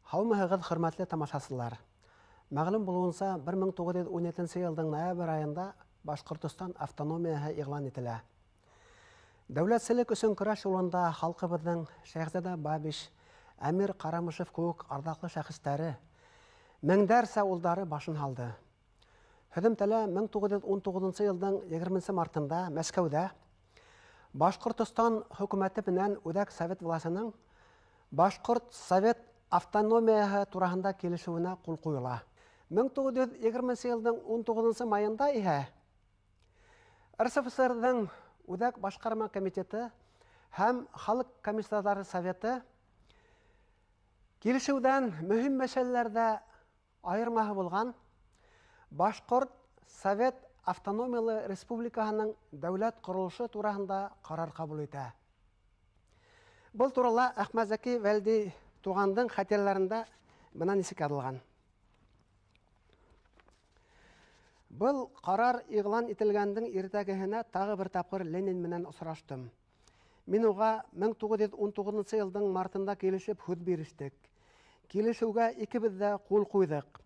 Һаумыһығыҙ, хөрмәтле тамашасылар. Мәгълүм булуынса, 1917 елның ноябрь айында Башкортостан автономияһы иғлан ителә. Дәүләтселек өсөн көрәш юлында халкыбыҙҙың Шәйхзада Бабиш, Әмир Ҡарамышев кеүек арҙаҡлы шәхестәре, меңдәрсә улдары башын һалды. Һөҙөмтәлә 1919 йылдың 20 мартында Мәскәүҙә Башҡортостан хөкүмәте менән Үҙәк Совет власының Башҡорт Совет автономияһы тураһында килешеүенә ҡул ҡуйыла. 1920 йылдың 19 майында иһә РСФСР-ҙың Үҙәк башҡарма комитеты һәм Халыҡ комиссарҙары советы килешеүҙән мөһим мәсьәләләрҙә айырмаһы булған Башҡорт Совет автономиялы республикаһының дәүләт ҡоролошо тураһында ҡарар ҡабул итә. Был турала Әхмәзәки Вәлди туғандың хәтерләрендә бына нисек яҙылған. Был ҡарар иғлан ителгәндең иртәгеһенә тағы бер тапҡыр Ленин менән осраштым. Мин уға 1919 йылдың мартында килешеп һүҙ бирештек. Килешеүгә икебеҙ ҙә ҡул ҡуйҙыҡ.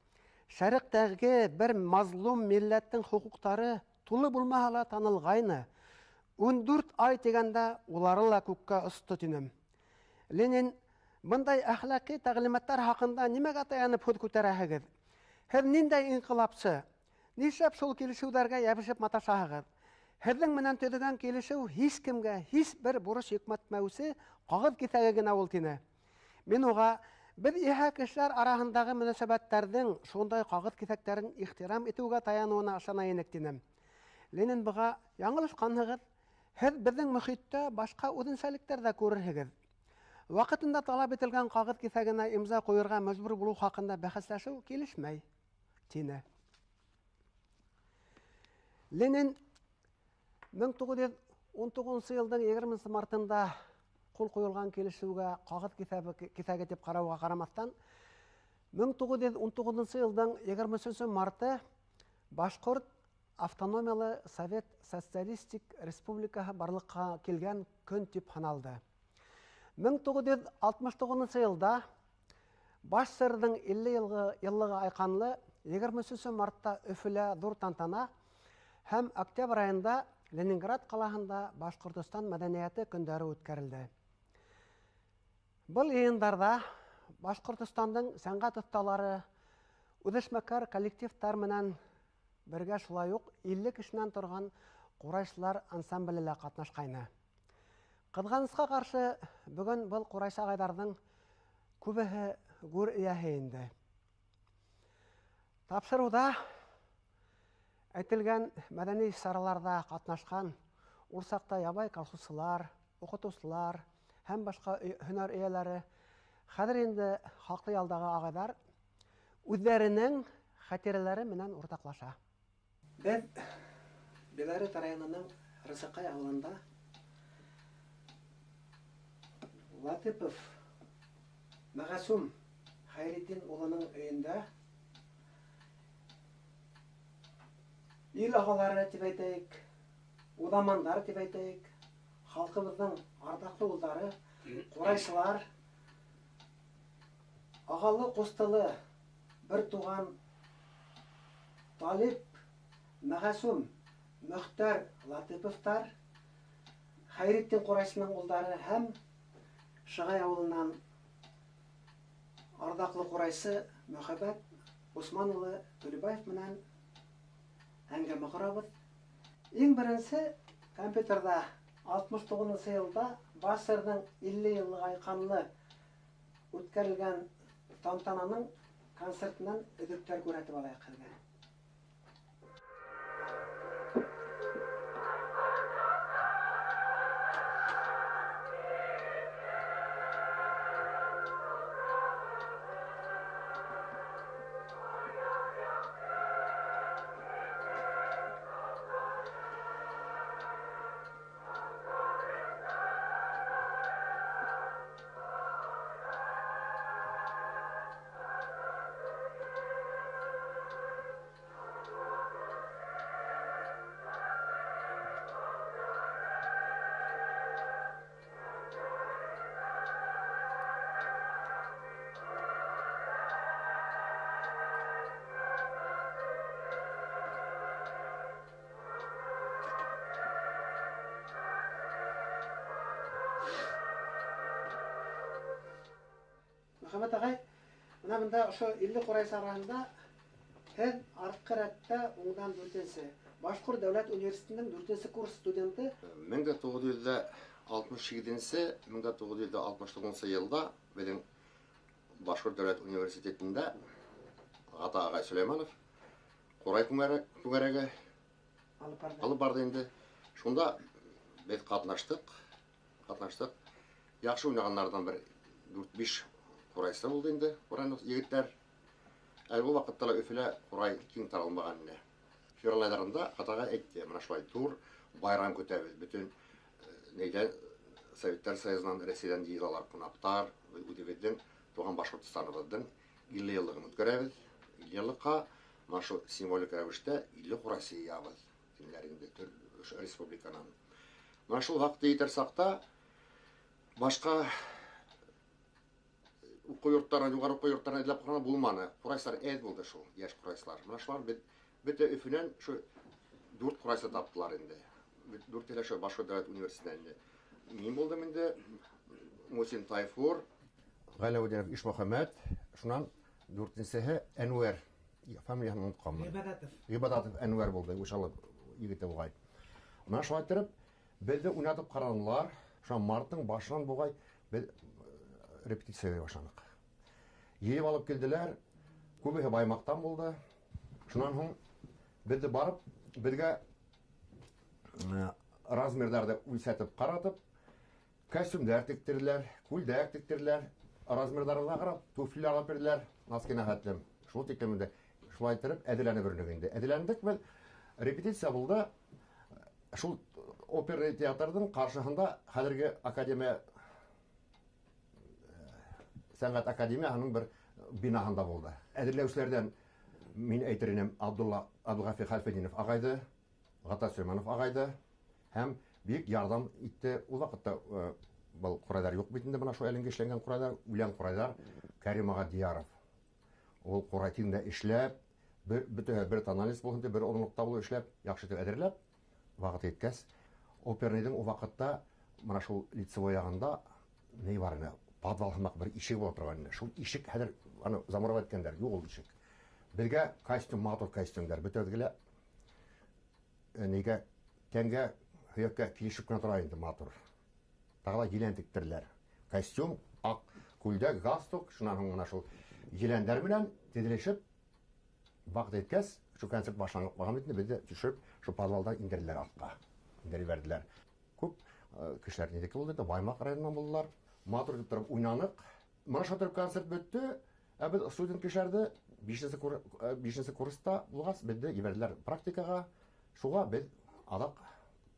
Шәреҡтәге бер мазлум милләттең хоҡуҡтары тулы булмаһа ла танылғайны. 14 ай тигәндә улары ла күккә осто тинем. Ленин, бындай әхлаҡи тәғлимәттәр хаҡында нимәгә таянып һүҙ күтәрәһегеҙ? Һеҙ ниндәй инҡилапсы? Нишләп шул килешеүҙәргә йәбешеп маташаһығыҙ? Һеҙҙең менән төҙөгән килешеү һис кемгә, һис бер бурыс йөкмәтмәүсе ҡағыҙ киҫәге генә ул, тине. Мин уға, беҙ иһә кешеләр араһындағы мөнәсәбәттәрҙең шундай ҡағыҙ киҫәктәрен ихтирам итеүгә таяныуына ышана инек, тинем. Ленин быға, яңылышҡанһығыҙ, һеҙ беҙҙең мөхиттә башҡа үҙенсәлектәр ҙә күрерһегеҙ. Ваҡытында талап ителгән ҡағыҙ киҫәгенә имза ҡуйырға мәжбүр булыу хаҡында бәхәсләшеү килешмәй, тине. Ленин 1919 йылдың 20 мартында ҡул ҡуйылған килешеүгә ҡағыҙ киҫәге тип ҡарауға ҡарамаҫтан, 1919 йылдың 23 марты Башҡорт автономиялы Совет Социалистик Республикаһы барлыҡҡа килгән көн тип һаналды. 1969 йылда БАШСР-ҙың 50 йыллығы айҡанлы 23 мартта Өфөлә ҙур тантана һәм октябрь айында Ленинград ҡалаһында Башҡортостан мәҙәниәте көндәре үткәрелде. Был йыйындарҙа Башҡортостандың сәнғәт оҫталары, үҙешмәкәр коллективтар менән бергә шулай уҡ 50 кешенән торған ҡурайсылар ансамбле лә ҡатнашҡайны. Ҡыҙғанысҡа ҡаршы, бөгөн был ҡурайсы ағайҙарҙың күбеһе гүр эйәһе инде. Тапшырыуҙа әйтелгән мәҙәни сараларҙа ҡатнашҡан ул саҡта ябай колхозсылар, уҡытыусылар һәм башҡа һөнәр эйәләре, хәҙер инде хаҡлы ялдағы ағайҙар үҙҙәренең хәтирәләре менән уртаҡлаша. Беҙ Белорет районының Рысыҡай ауылында Латипов Мәғәсүм Хәйретдин улының өйөндә ил ағалары тип әйтәйек, уҙамандар тип әйтәйек, халҡыбыҙҙың арҙаҡлы улдары, ҡурайсылар, ағалы-ҡустылы бер туған Талип, Мәғәсүм, Мөхтәр Латиповтар, Хәйретдин ҡурайсының улдары һәм Шығай ауылынан арҙаҡлы ҡурайсы Мөхәббәт Усман улы Төлөбаев менән әңгәмә ҡорабыҙ. Иң беренсе компьютерҙа 69 йылда БАШСР-ның 50 йыллығы айҡанлы үткәрелгән тантананың концертынан өҙөктәр күрһәтеп алайыҡ һеҙгә. Мөхәммәт агай, менә монда ошо 50 курайсы арасында һәр артқы рәттә уңдан 4-нче. Башкорт дәүләт университетының 4-нче курс студенты. 1967-1969 елда безнең Башкорт дәүләт университетында Гата агай Сөләйманов курай күңәрәге алып барды инде. Шунда без катнаштык. Яхшы уйнаганнардан бер 4-5 курайсы булды инде. Курайны егетләр бу вакытта Өфөлә курай киң таралмаган инде. Февраль айдарында Катага әйтте, менә шулай тур байрам көтәбез. Бүтән нәйдә Советтар Союзынан, Россиядән җыелалар кунаклар, үдебездән туган Башкортстаныбызның 50 еллыгын үткәрәбез. 50 еллыкка менә шу символик рәвештә 50 курайсы ябыз. Тимләрендә республиканың. Менә шул вакытта итәр сакта башка уку йорттарына, югары уку йорттарына эзләп караганда булманы. Курайсылар әз булды шул, яшь курайсылар. Менә шулар бөтә Өфөннән шу 4 курайсы таптылар инде. 4 еле шу Башкорт дәүләт университетында. Мин булдым инде, Мусин Тайфур, Галәүдинов Ишмөхәммәт, шуннан 4-нчесе Әнвәр, фамилияны онытканмын. Гыйбадатов Әнвәр булды, ушалы егете бугай. Менә шулай торып, безне уйнатып карадылар. Шу мартның башынан бугай без репетиция башладык. Йыйып алып килделәр. Күбе Баймактан булды. Шуннан соң безне барып, безгә размерләрдә үлчәтеп каратып, костюмнар тиктерләр, күлдәк тиктерләр, размерларына карап, туфлилар алып бирделәр, носкина хәтлем. Шул тиклемендә шулай торып әдиләне бирнегендә. Әдиләндек без репетиция булды. Шул опера театрның каршыһында хәзерге академия сәнгать академияның бер бинаһында булды. Әдилләүчеләрдән мин әйтеренем Абдулгафи Хәлфетдинов агайды, Гата Сөләйманов агайды һәм бик ярдәм итте. Ул вакытта бу курайлар юк бит инде, менә шу әлеңгә эшләнгән курайлар, үлән курайлар Кәрим ага Дияров. Ул курайтында эшләп, бер тональность булды, бер урынлыкта булып эшләп, яхшы итеп әдерләп, вакыт иткәс, оперныйның ул вакытта менә шул лицевой ягында ни бар иде? Подвал һымак бер ишек булып торган инде. Шул ишек хәзер аны замурават иткәннәр, юк ул ишек. Безгә костюм, матур костюмнар бөтәгелә нигә тәнгә хөяккә килешеп кенә тора инде матур. Тагыла елән тиктерләр. Костюм, ак күлдәк, галстук, шуннан соң менә шул еләннәр белән тезелешеп вакыт иткәс, шу концерт башланып калган бит, безне төшеп, шу подвалдан индерделәр артка. Индереп берделәр. Күп кешеләр нидәке булды да, Баймак районыннан булдылар. Матур дип торып уйнанык. Менә шу концерт бетте. Без студент кешеләрдә 5нче курста булгас, безне ибәрделәр практикага. Шуга без алак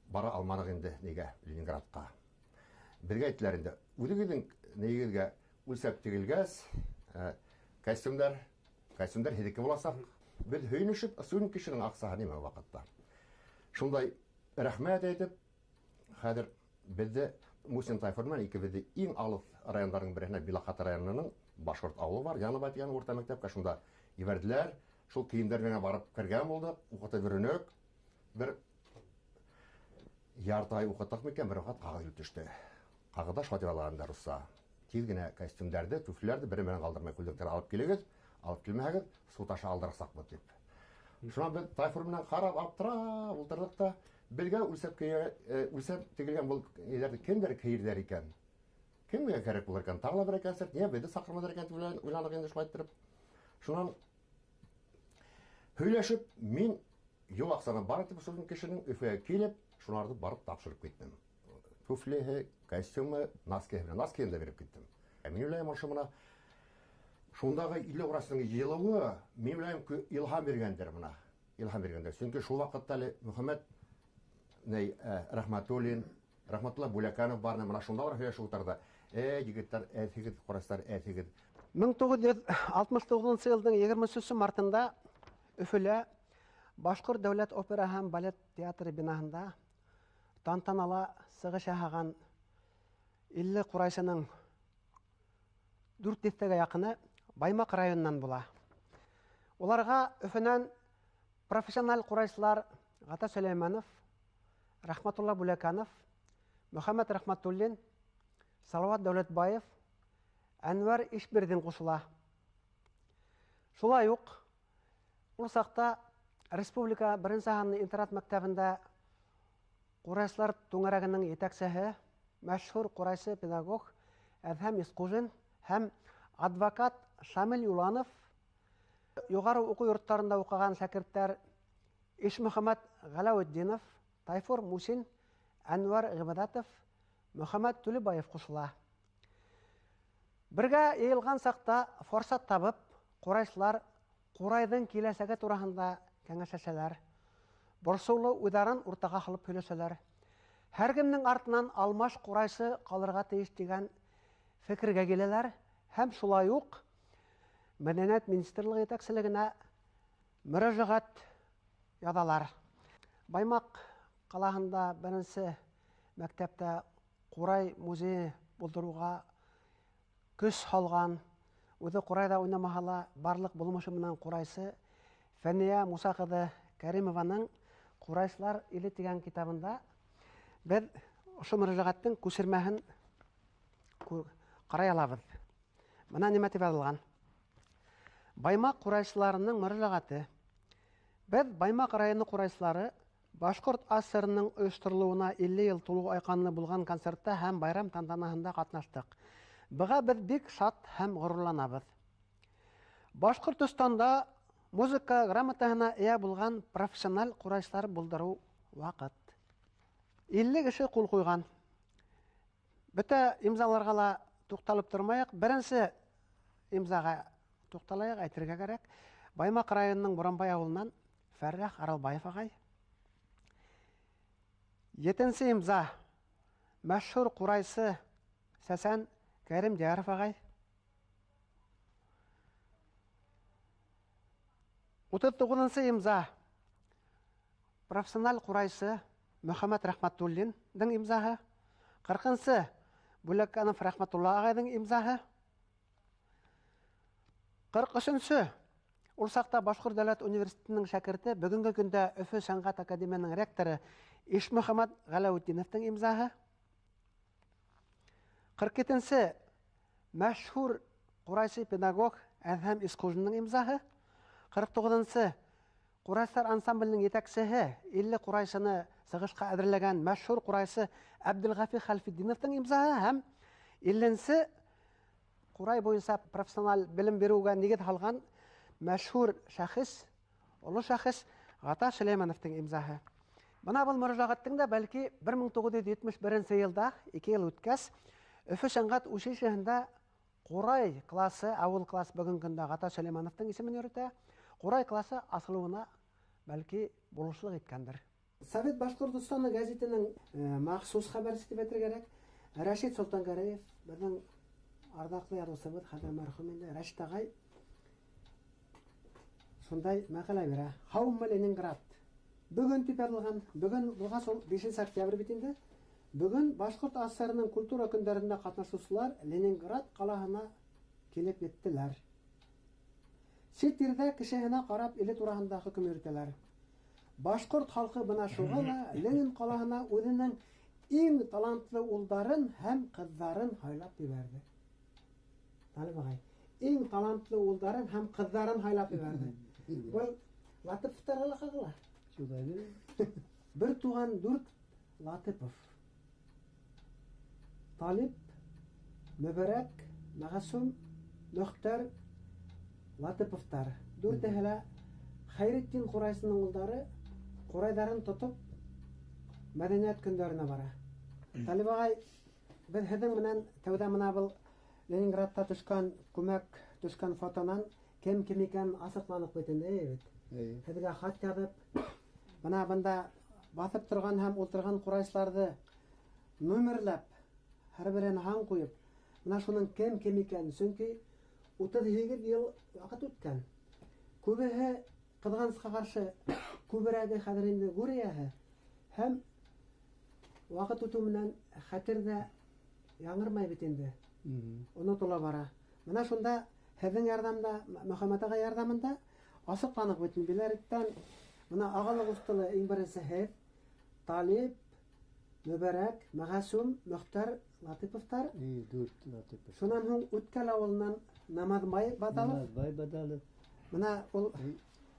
бара алмадык инде нигә Ленинградка. Безгә әйттеләр инде, үзегезнең нигезгә үлсәп тигелгәс, костюмнар һидеке буласак, без һөйнешеп, студент кешенең аксаһы нимә вакытта. Шундай рәхмәт әйтеп, хәзер бездә Мусин Тайфур белән икебезне иң алыф районнарның беренә Билахат районының Башкорт авылы бар, Яныбай дигән урта мәктәпкә шунда ибәрделәр. Шул киемнәр белән барып кергән булдык, укыта биренек. Бер ярты ай укытык микән, бер вакыт кагы төште. Кагыда шатыралаганда руса. Тиз генә костюмнарны, туфлиләрне бер белән калдырмай күлдәктәр алып килегез, алып килмәгез, су ташы алдырсак бу дип. Шуңа без Тайфур белән карап аптырап утырдык та, безгә үлсәп тигелгән бу иләрне кемдер киердәр икән. Кемгә кирәк булыр икән? Тагыла бер концерт, не безне сакырмадыр икән дип уйланык инде шулай торып. Шуннан һөйләшеп, мин юл аксаны бар итеп студент кешенең Өфөгә килеп, шуларны барып тапшырып киттем. Туфлиһе, костюмы, носкины да биреп киттем. Мин уйлыйм, шуңа шундагы 50 урасының җылыгы мин уйлыйм, илһам биргәндер моны. Илһам биргәндер. Чөнки шул вакытта Мөхәммәд Рәхмәтуллин, Рәхмәтулла Бүләкәнов барны менә шунда һөйләшеп утырды. Егетләр, егет курастар, егет. 1969 елның 23 мартында Өфөлә Башкорт дәүләт опера һәм балет театры бинаһында тантанала сыгыш яһаган 50 курайсының 400-гә якыны Баймак районыннан була. Уларга Өфөннән профессиональ курайсылар Гата Сөләйманов, Рәхмәтулла Бүләкәнов, Мөхәммәд Рәхмәтуллин, Салават Дәүләтбаев, Әнвәр Ишбердин қосыла. Шулай ук, ул сакта республика беренче санлы интернат мәктәбендә Курайсылар туңарагының етәкчесе, мәшһүр курайсы педагог Әдһәм Искужин һәм адвокат Шамил Юланов, югары уку йортларында укыган шәкертләр Ишмөхәммәд Галәветдинов, Тайфур Мусин, Әнвәр Гыйбадатов, Мөхәммәд Түлебаев кушыла. Бергә йыелган сакта форсат табып, курайсылар Курайдың киләсәге турасында кәңәшәшәләр. Борсулы уйдарын уртага халып һөйләшәләр. Һәркемнең артыннан алмаш курайсы калырга тиеш дигән фикергә киләләр һәм шулай ук Мәдәният министрлыгы итәкчелегенә мөрәҗәгать язалар. Баймак калаһында беренче мәктәптә Курай музее булдыруга көч салган, үзе Курайда уйнамаһала барлык булмышы менән курайсы Фәния Муса кызы Кәримованың Курайсылар иле дигән китабында без ошо мөрәҗәгатьнең күчермәһен карый алабыз. Менә нимә дип язылган. Баймак курайсыларының мөрәҗәгате. Без Баймак районы курайсылары Башкорт АСРның оештырылуына 50 ел тулу айканлы булган концертта һәм байрам тантанаһында катнаштык. Буга без бик шат һәм горурланабыз. Башкортстанда музыка грамотаһына ия булган профессиональ курайсылар булдыру вакыт. 50 кеше кул куйган. Бөтә имзаларга ла тукталып тормаяк, беренче имзага тукталайык, әйтергә кирәк. Баймак районының Буранбай авылыннан Фәррах Аралбаев агай. 7нче имза мәшһүр курайсы Сәсән Кәрим Дияров агай. 39нчы имза профессиональ курайсы Мөхәммәд Рәхмәтуллинның имзаһы. 40нчы Бүләккәнов Рәхмәтулла агайның имзаһы. 43нчы ул сакта Башкорт дәүләт университетының шәкерте, бүгенге көндә Өфө сәнгать академиясының ректоры Ишмөхәммәд Галәветдиновның имзаһы. 42нче мәшһүр курайсы педагог Әдһәм Искужинның имзаһы. 49нчы Курайсылар ансамбленең етәкчесе, 50 курайсыны сыгышка әзерләгән мәшһүр курайсы Абдулгафи Хәлфетдиновның имзаһы һәм 50нче Курай буенча профессиональ белем бирүгә нигез салган мәшһүр шәхес, олы шәхес Гата Сөләймановның имзаһы. Менә бу мөрәҗәгатьтең дә бәлки 1971 елда, 2 ел үткәч, Өфө сәнгать училищесында Курай классы, авыл класс бүгенге көндә Гата Сөләймановның исемен йөртә. Курай классы асылуына бәлки булышлык иткәндер. Совет Башкортстаны газетының махсус хәбәрчесе дип әйтергә кирәк. Рәшит Солтангәрәев, безнең ардаклы язучыбыз, хәтер мәрхүм инде Рәшит агай шундай мәкалә бирә. Хаума Ленинград. Бүген дип язылган, бүген булган 5 октябрь бит инде. Бүген Башкорт АСРның культура көндәрендә катнашучылар Ленинград калаһына килеп еттеләр. Чит ирдә кешеһенә карап иле турасында хөкем йөртәләр. Башкорт халкы бына шугыла Ленин калаһына үзенең иң талантлы улдарын һәм кызларын һайлап җибәрде. Талиб агай, иң талантлы улдарын һәм кызларын һайлап җибәрде. Бу Латыповтарга ла кагыла. Шулай. Бер туган 4 Латыпов. Талиб, Мөбәрәк, Мәгъсүм, Мөхтәр, Латыповтар. 4-һелә Хәйретдин Курайсының улдары Курайдарын тотып мәдәният көндәренә бара. Талиб агай, без һеҙҙең менән тәүҙә менә был Ленинградта төшкән, күмәк төшкән фотонан кем икән асыҡланыҡ бит инде, һеҙгә хат яҙып, менә бында баҫып торған һәм ултырған курайсыларҙы номерләп, һәр берен һан ҡуйып, менә шуның кем икән, сөнки 38 йыл ваҡыт үткән. Күбеһе ҡыҙғанысҡа ҡаршы, күберәге хәҙер инде гүрәйәһе һәм ваҡыт үтеү менән хәтерҙә яңырмай бит инде. Онотола бара. Менә шунда һеҙҙең ярҙамда, Мөхәммәт агай ярҙамында асыҡланыҡ бит. Биләриттән менә ағалыҡ уҫтылы иң беренсе һеҙ, Талип, Мөбәрәк, Мәгъсүм, Мөхтәр, Латыповтар. 4 Латыпов. Шунан һуң Үткәл авылынан Намазбай Баталов. Бай Бадалов, Менә ул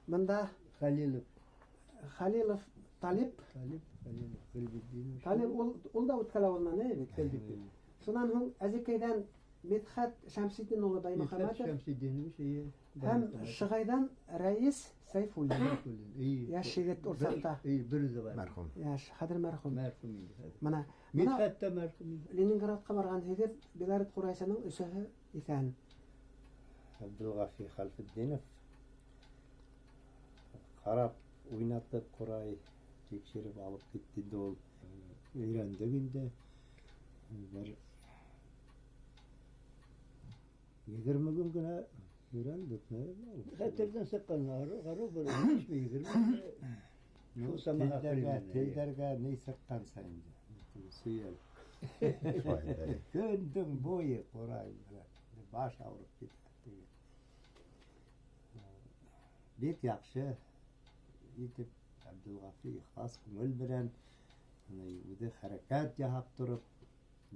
монда Халилов, Халилов Талип. Халилов, Гөлбетдинов. Талип ул да Үткәл авылынан бит. Шунан һуң Әзекәйдән Медхәт Шәмсиддин улы Баймөхәммәтов Шәмсиддинович, һәм Шыгайдан Рәис Сәйфуллин. Яшь егет урсакта. Бер үзе бар. Мәрхүм. Яшь, хәзер мәрхүм. Мәрхүм инде хәзер. Менә Мидхәт та мәрхүм инде. Ленинградка барган егет Белорет Курайсының өсөһе икән. Абдулгафи Халфетдинов карап, уйнатып Курай текшереп алып кетти инде ул. Өйрәндек инде. Бер 20 gün генә өйрәндек. Хәтердән сакканнар, гару бер 20. Ну, самага телдәргә ни сакканса инде. Сөйәл. Көндең буе Курай белән баш авырып китте. Бик яхшы итеп Абдулгафи хас күңел белән үзе хәрәкәт яһап торып,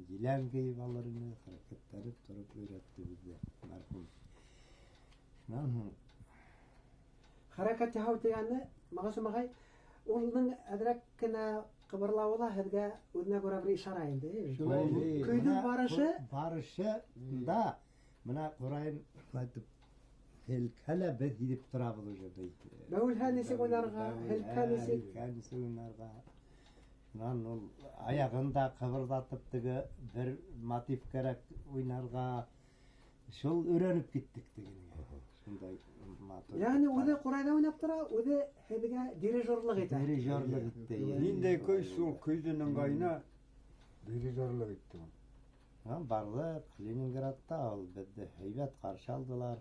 җилән киеп алыр иде, хәрәкәтләре торып өйрәтте безгә мәрхүм. Шуннан һуң Хәрәкәт яһау дигәнне Магасым агай улның әдрәк кенә кыбырлавы һеҙгә үҙенә күрә бер ишара инде. Көйҙөң барышы да менә Курайын айтып Хелкәлә без һидеп торабыз уже дейді. Мәүлһә нисек уйнарға, һелкә нисек. Хелкә уйнарға. Шунан ул аяғын да кыбырдатып теге бер мотив кәрәк уйнарға. Шул өйрәнеп киттек дигәнгә. Шундай матур. Ягъни үҙе Курайда уйнап тора, үҙе һеҙгә дирижерлык итә. Дирижерлык итте. Ниндәй көй шул көйҙең ыңғайына дирижерлык итте. Барлык Ленинградта ул безде һәйбәт ҡаршы алдылар.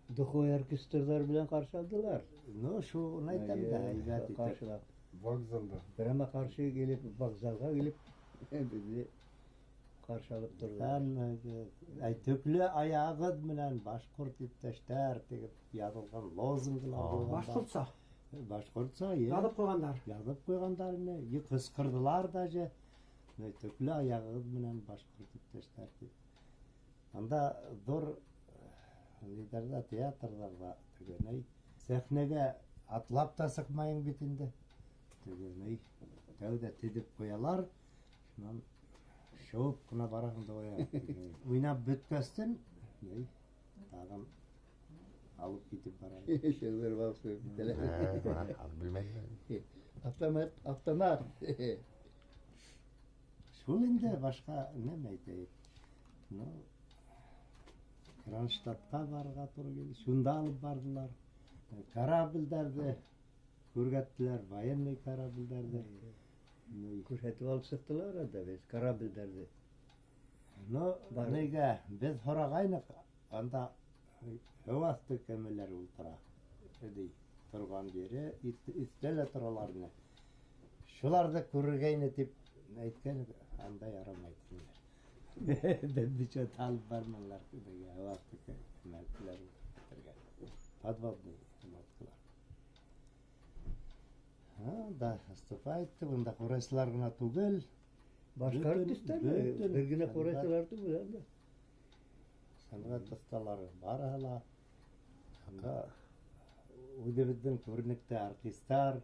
Духой оркестрлар белән ҡаршы алдылар. Ну, шуны әйтәм дә һәйбәт итеп. Вокзалда. Прямо ҡаршы килеп, вокзалға килеп, безне ҡаршы алып торҙо. Төплө аяғыҙ менән башҡорт иптәштәр тигеп яҙылған лозунгылар. Башҡортса. Башҡортса, Яҙып ҡуйғандар. Яҙып ҡуйғандар ине. Ҡысҡырҙылар даже. Төплө аяғыҙ менән башҡорт иптәштәр тип. Анда ҙур лидерҙа, театрҙарҙа тегеней сәхнәгә атлап та сыҡмайың бит инде. Тегеней тәүҙә тедеп ҡуялар. Шунан шыуып ҡына бараһың да оя. Уйнап бөткәстән, тағын алып китеп барайым. Шәүер баусы битәлә. Белмәйем. Автомат. Шул инде башҡа нәмә әйтәйек. Кронштадтҡа барырға тура килде. Шунда алып бардылар. Кораблдәрҙе күргәттеләр, военный кораблдәрҙе. Күрһәтеп алып сыҡтылар да без кораблдәрҙе. Нигә без һорағайныҡ, анда һыу аҫты кәмәләр ултыра. Торған ере өҫтәлә торалар ине. Шуларҙы күрергәйне тип әйткән, анда ярамай тинеләр. Беҙ бишә алып бармалар һыу аҫты кәмәләр ултырға. Подводный лодкалар. Да, Степа айтты, бында ҡурайсылар ғына түгел. Башҡа артистар бер генә ҡурайсылар түгел анда. Сәнғәт оҫталары барыһы ла. Үҙебеҙҙең күренекле артистар.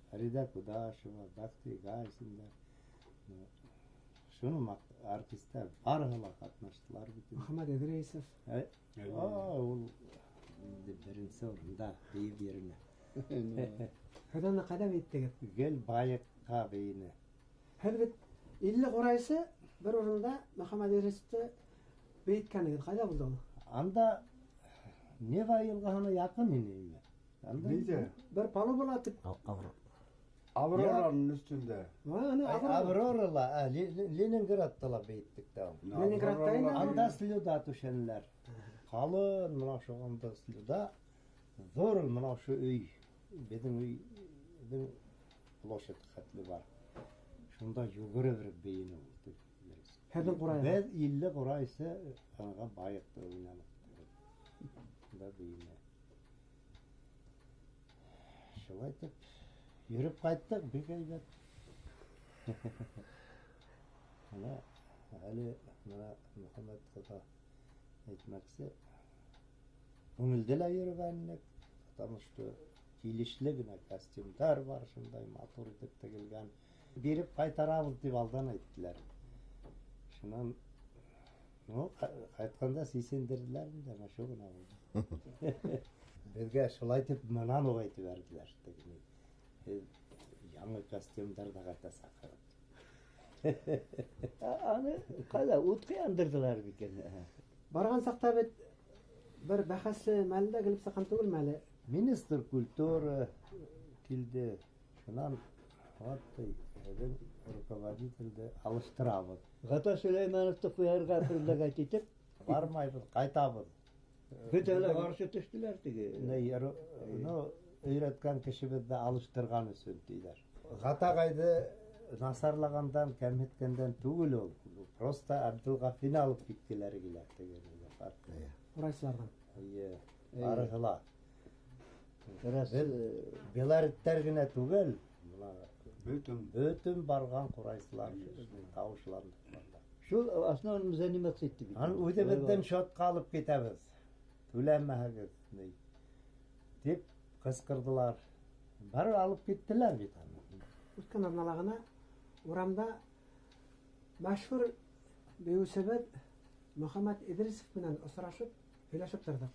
Фәриҙә Ҡудашева, Бәхти Гайсиндар. Шуны артистар барыһы ла ҡатнаштылар бит. Мөхәммәд Иҙрисов. Ул беренсе урында бейеп йөрөнө. Һеҙ ҡәҙәм иттегеҙ? Гел байыҡҡа бейене. Һеҙ бит 50 ҡурайсы бер урында Мөхәммәд Иҙрисовты бейеткәнегеҙ. Ҡайҙа булды ул? Анда Нева йылғаһына яҡын ине. Нидә? Бер палубала тип. Аврораның өҫтөндә. Аврорала, Ленинградта ла бейеттек тә. Ленинградта инде. Анда слюда түшәнеләр. Ҡалын, мына шу анда слюда. Ҙур мына шу өй. Беҙҙең өйҙең площадь хәтле бар. Шунда йүгереп бейене ул. Һеҙҙең ҡурайға? Беҙ 50 ҡурайсы аңға байыҡты уйнаныҡ. Да бейене. Шулай итеп йөрөп ҡайттык, бик әйбәт. Ана әле мына Мөхәммәд кызга әйтмәкче, күңелдә йөргәнлек, потому что килешле генә костюмдар бар, шундай матур итеп тегелгән. Биреп кайтарабыз дип алдан әйттеләр. Шуннан кайтканда сисендерделәр инде, ана шу гына булды. Безгә шулай дип монан ук әйтеп бирделәр. Яңа костюмдар да кайта сакырып. Аны кала утка яндырдылар бикән. Барган сакта бит бер бәхәсле мәлдә килеп саккан түгел мәле. Министр культуры килде. Шуннан атты. Руководительді алыштырабыз. Гата Сөләймановты куярга предлагать итеп, Бармайбыз, кайтабыз. бөтәләр каршы төштеләр теге. Өйрәткән кешебезде алыштырган өчен диләр. Гатагайды насарлагандан, кәмһеткәндән түгел ул. Просто Абдулгафины алып киттеләр гиләр тегене. Урайсылардан. Барыгыла. Раз Белариттәр генә түгел, Бөтен барган курайсылар, тавышлар. шул основным заниматься итте бит. Аны үзебездән шотка алып китәбез. Түләмәгез дип кыскырдылар. Бары алып киттеләр бит аны. Үткән арналагына урамда мәшһүр бәюсәбәт Мөхәммәд Идрисов белән осрашып, һөйләшеп тордык.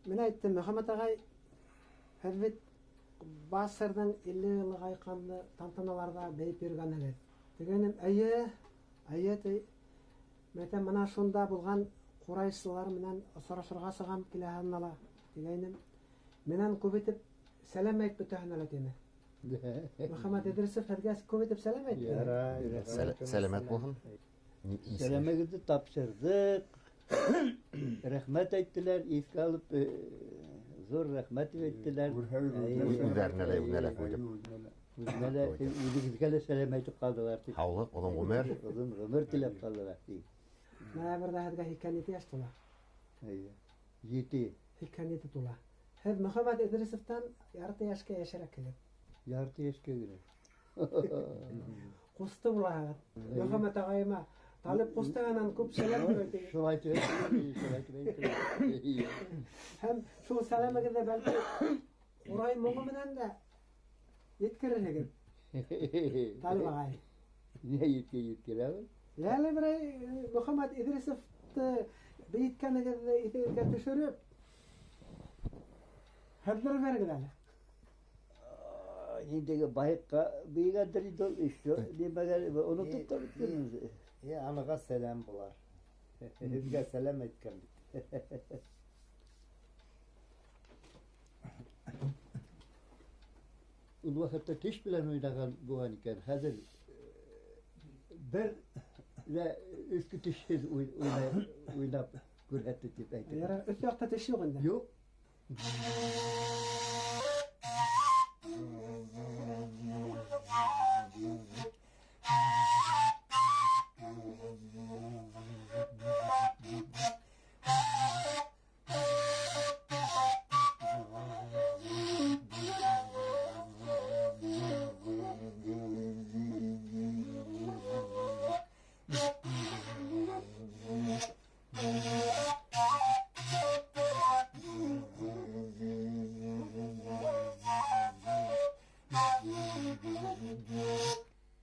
Мен әйттем, Мөхәммәд агай, һез бит Басырның 50 еллык айканлы тантаналарда бәйеп йөргәнегез. Дигәнем, әйе, мәтәм менә шунда булган курайсылар менән осрашырга сыгам килә һәннала. Дигәнем, менән күп итеп сәлам әйтеп бөтәһен әле тине. Мөхәммәд Идрисов һәргә күп итеп сәлам әйтте. Сәләмәт булсын. Сәләмәгезне тапшырдык. Рәхмәт әйттеләр, искә алып зур рәхмәт әйттеләр. Үзләренә куйдып. Үзегезгә лә сәлам әйтеп калдылар. Һаулык, озын гомер. Озын гомер теләп калдылар. Ноябрьдә һәргә хикәнияте яшь тула. Җитди. Хикәнияте тула. Һез Мөхәммәд Идрисовтан ярты яшькә яшәрәк килеп. Ярты яшькә генә. Кусты була. Мөхәммәд агайыма талып кустаганнан күп сәлам әйтте. Шулай әйтте. Һәм шул сәламегезне бәлки урай моңы менән дә yetkiriniz. Talib agay. Ne yetkirabi? Yani bir Muhammed İdrisov'da beyitkenizde itirge düşürüp hazır vergiler. Şimdi bayıkka beygadri dol işo. Demeler onu tutturdunuz. Ya anaga selam bular. Bizga selam etken. Ul vakitte tiş bilen oynagan buğan iken hazır bir ve üskü tişsiz oynap görhetti tip aydı. Yara üst yakta teşi yok indi. Yok.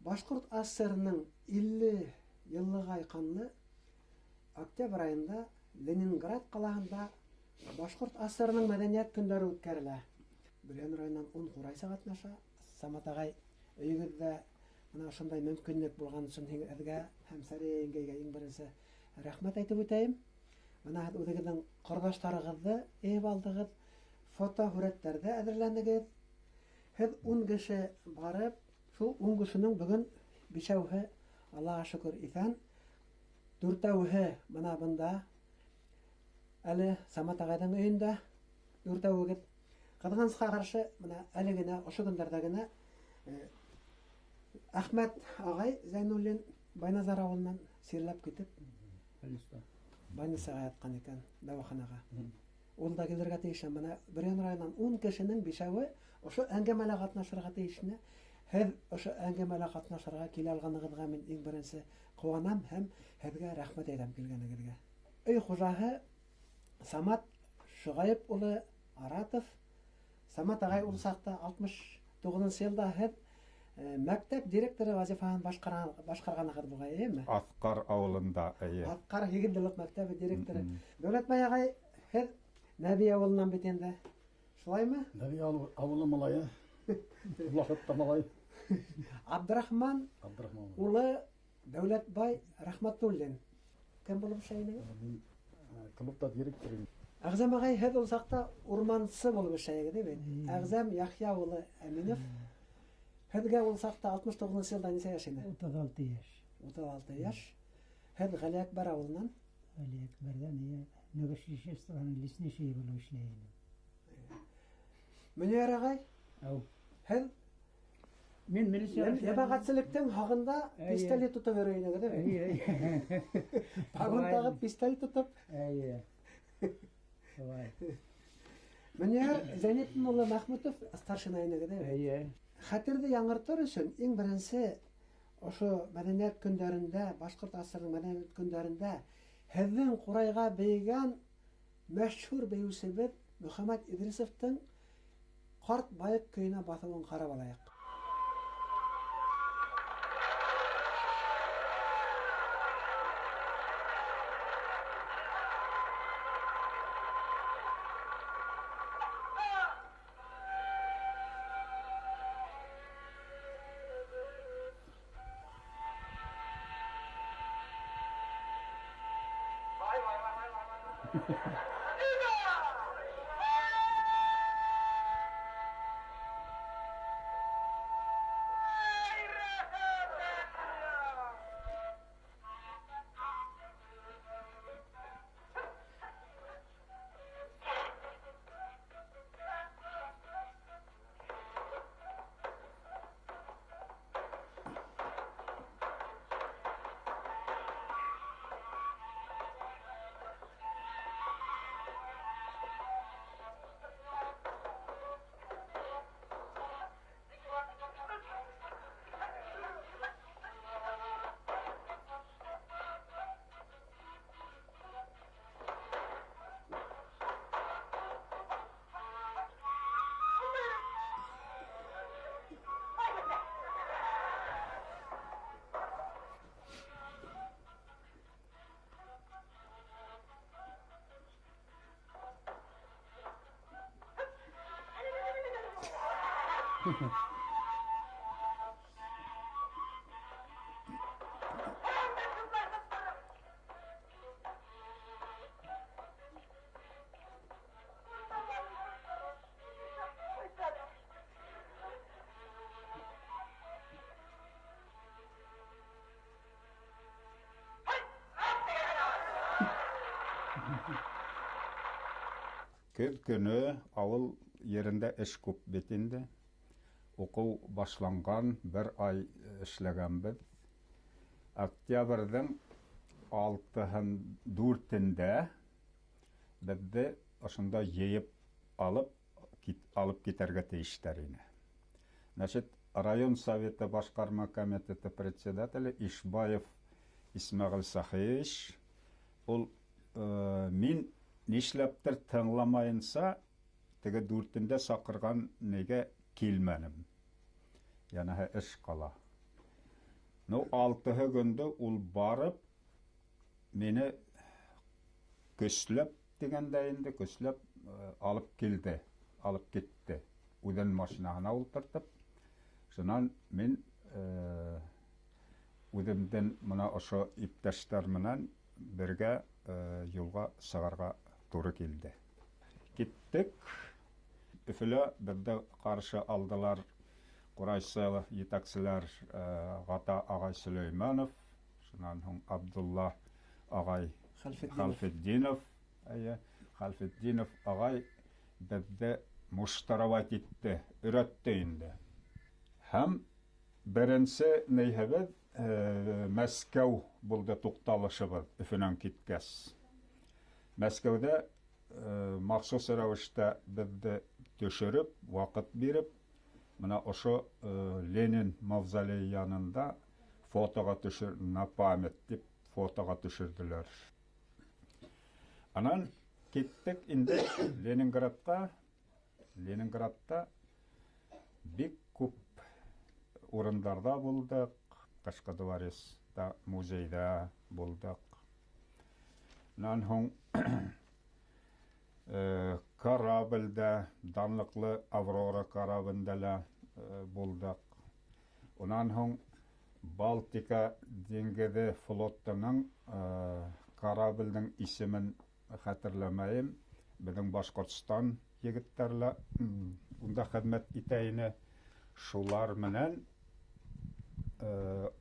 Башкорт АССР'ның 50 еллыгы айканлы октябрь айында Ленинград каласында Башкорт АССР'ның мәдәният көндәре үткәрелә. Бүлән районнан 10 курайсы катнаша. Самат агай өйгездә менә шундай мөмкинлек булган өчен һезгә һәм Сәрәйгәгә иң беренче рәхмәт әйтеп үтәйм. Менә үзегезнең кырдашларыгызны эйеп алдыгыз, фото һүрәтләрдә әзерләндегез. Һез 10 кеше барып, шул 10 кешенең бүген 5-әүһе Аллаһка шөкер исән, 4-әүһе менә бында әле Самат агайның өендә 4-әүгез. Кызганычка каршы менә әле генә ошо көндәрдә генә Әхмәт агай Зәйнуллин Байназар авылыннан сирләп китеп больницага яткан икән, дәваханага. Ул да килергә тиеш. Менә Бүрән районыннан 10 кешенең 5-әүе ошо әңгәмәлә катнашырга тиешне. һеҙ ошо әңгәмәлә ҡатнашырға килә алғанығыҙға мин иң беренсе ҡыуанам һәм һеҙгә рәхмәт әйтәм килгәнегеҙгә. Өй хужаһы Самат Шуғайып улы Аратов. Самат ағай ул саҡта 69 йылда һеҙ мәктәп директоры вазифаһын башҡарғанығыҙ буғай, эйеме? Аҫҡар ауылында, эйе. Аҫҡар һигеҙлек мәктәбе директоры. Дәүләтбай ағай, һеҙ Нәби ауылынан бит инде. Шулаймы? Нәби ауылы малайы, Лахытта малай. Абдрахман Абдрахман. улы Дәүләтбай Рәхмәтуллин. Кем булып эшләй? Мин клубта директор. Әғзәм ағай, һеҙ ул саҡта урмансы булып эшләйегеҙ, бит. Әғзәм Яхья улы Әминев. Һеҙгә ул саҡта 69 йылда нисә йәш ине? 36 йәш. 36 йәш. Һеҙ Ғәлиәкбәр ауылынан? Ғәлиәкбәрҙән, Новошишевствоның лесничий булып эшләй инем. Мөнир ағай, Ау. һеҙ Мин милиция йәбәғәтселектең һағында пистолет тотоп йөрөй инегеҙ, бит. Погондагы пистолет тотоп. Әйе. Шулай. Мөнир Зәйнетдин улы Мәхмүтов старшина инегеҙ, бит. Әйе. Хәтерҙе яңыртыр өсөн иң беренсе ошо мәҙәниәт көндәрендә, башҡорт асырының мәҙәниәт көндәрендә һеҙҙең ҡурайға бейгән мәшһүр бейеүсебеҙ Мөхәммәт Идрисовтың ҡарт байыҡ көйөнә баҫыуын ҡарап алайыҡ. Көҙ көнө ауыл ерендә эш күп бит инде. Уҡыу башланған, бер ай эшләгәнбеҙ. Октябрҙың 6-4-ндә беҙҙе ошонда йыйып алып китәргә тейештәр ине. Значит, район советы башҡарма комитеты председателе Ишбаев Исмәғил Сахиевич, ул мин нишләптер тыңламайынса, теге 4-ндә саҡырған нигә килмәнем. Янаһы эш ҡала. 6-һы көндө ул барып, мине көсләп дигәндә инде, көсләп алып килде, алып китте. Үҙен машинаһына ултыртып. Шунан мин үҙемдән мына ошо иптәштәр менән бергә юлға сығарға туры килде. Киттек. Өфөлә беҙҙе ҡаршы алдылар ҡурайсы етәкселәр Ғата ағай Сөләймәнов, шунан һуң Абдулла ағай Хәлфетдинов. Хәлфетдинов ағай беҙҙе муштарават итте, өйрәтте инде. Һәм беренсе нейһебеҙ Мәскәү булды туҡталышыбыҙ Өфөнән киткәс. Мәскәүҙә махсус рәүештә беҙҙе төшөрөп, ваҡыт биреп, Мына ошо Ленин мавзолей янында фотога на память дип фотога төшерделәр. Анан кеттек инде Ленинградка. Ленинградта бик күп урындарда булдык. Кашкадвареста, музейда булдык. Анан һоң корабльдә, данлыклы Аврора кораблендә булдык. Анан һоң Балтика диңгезе флотының корабльнең исемен хәтерләмәйем. Безнең Башкортстан егетләре унда хезмәт итә ине. Шулар менән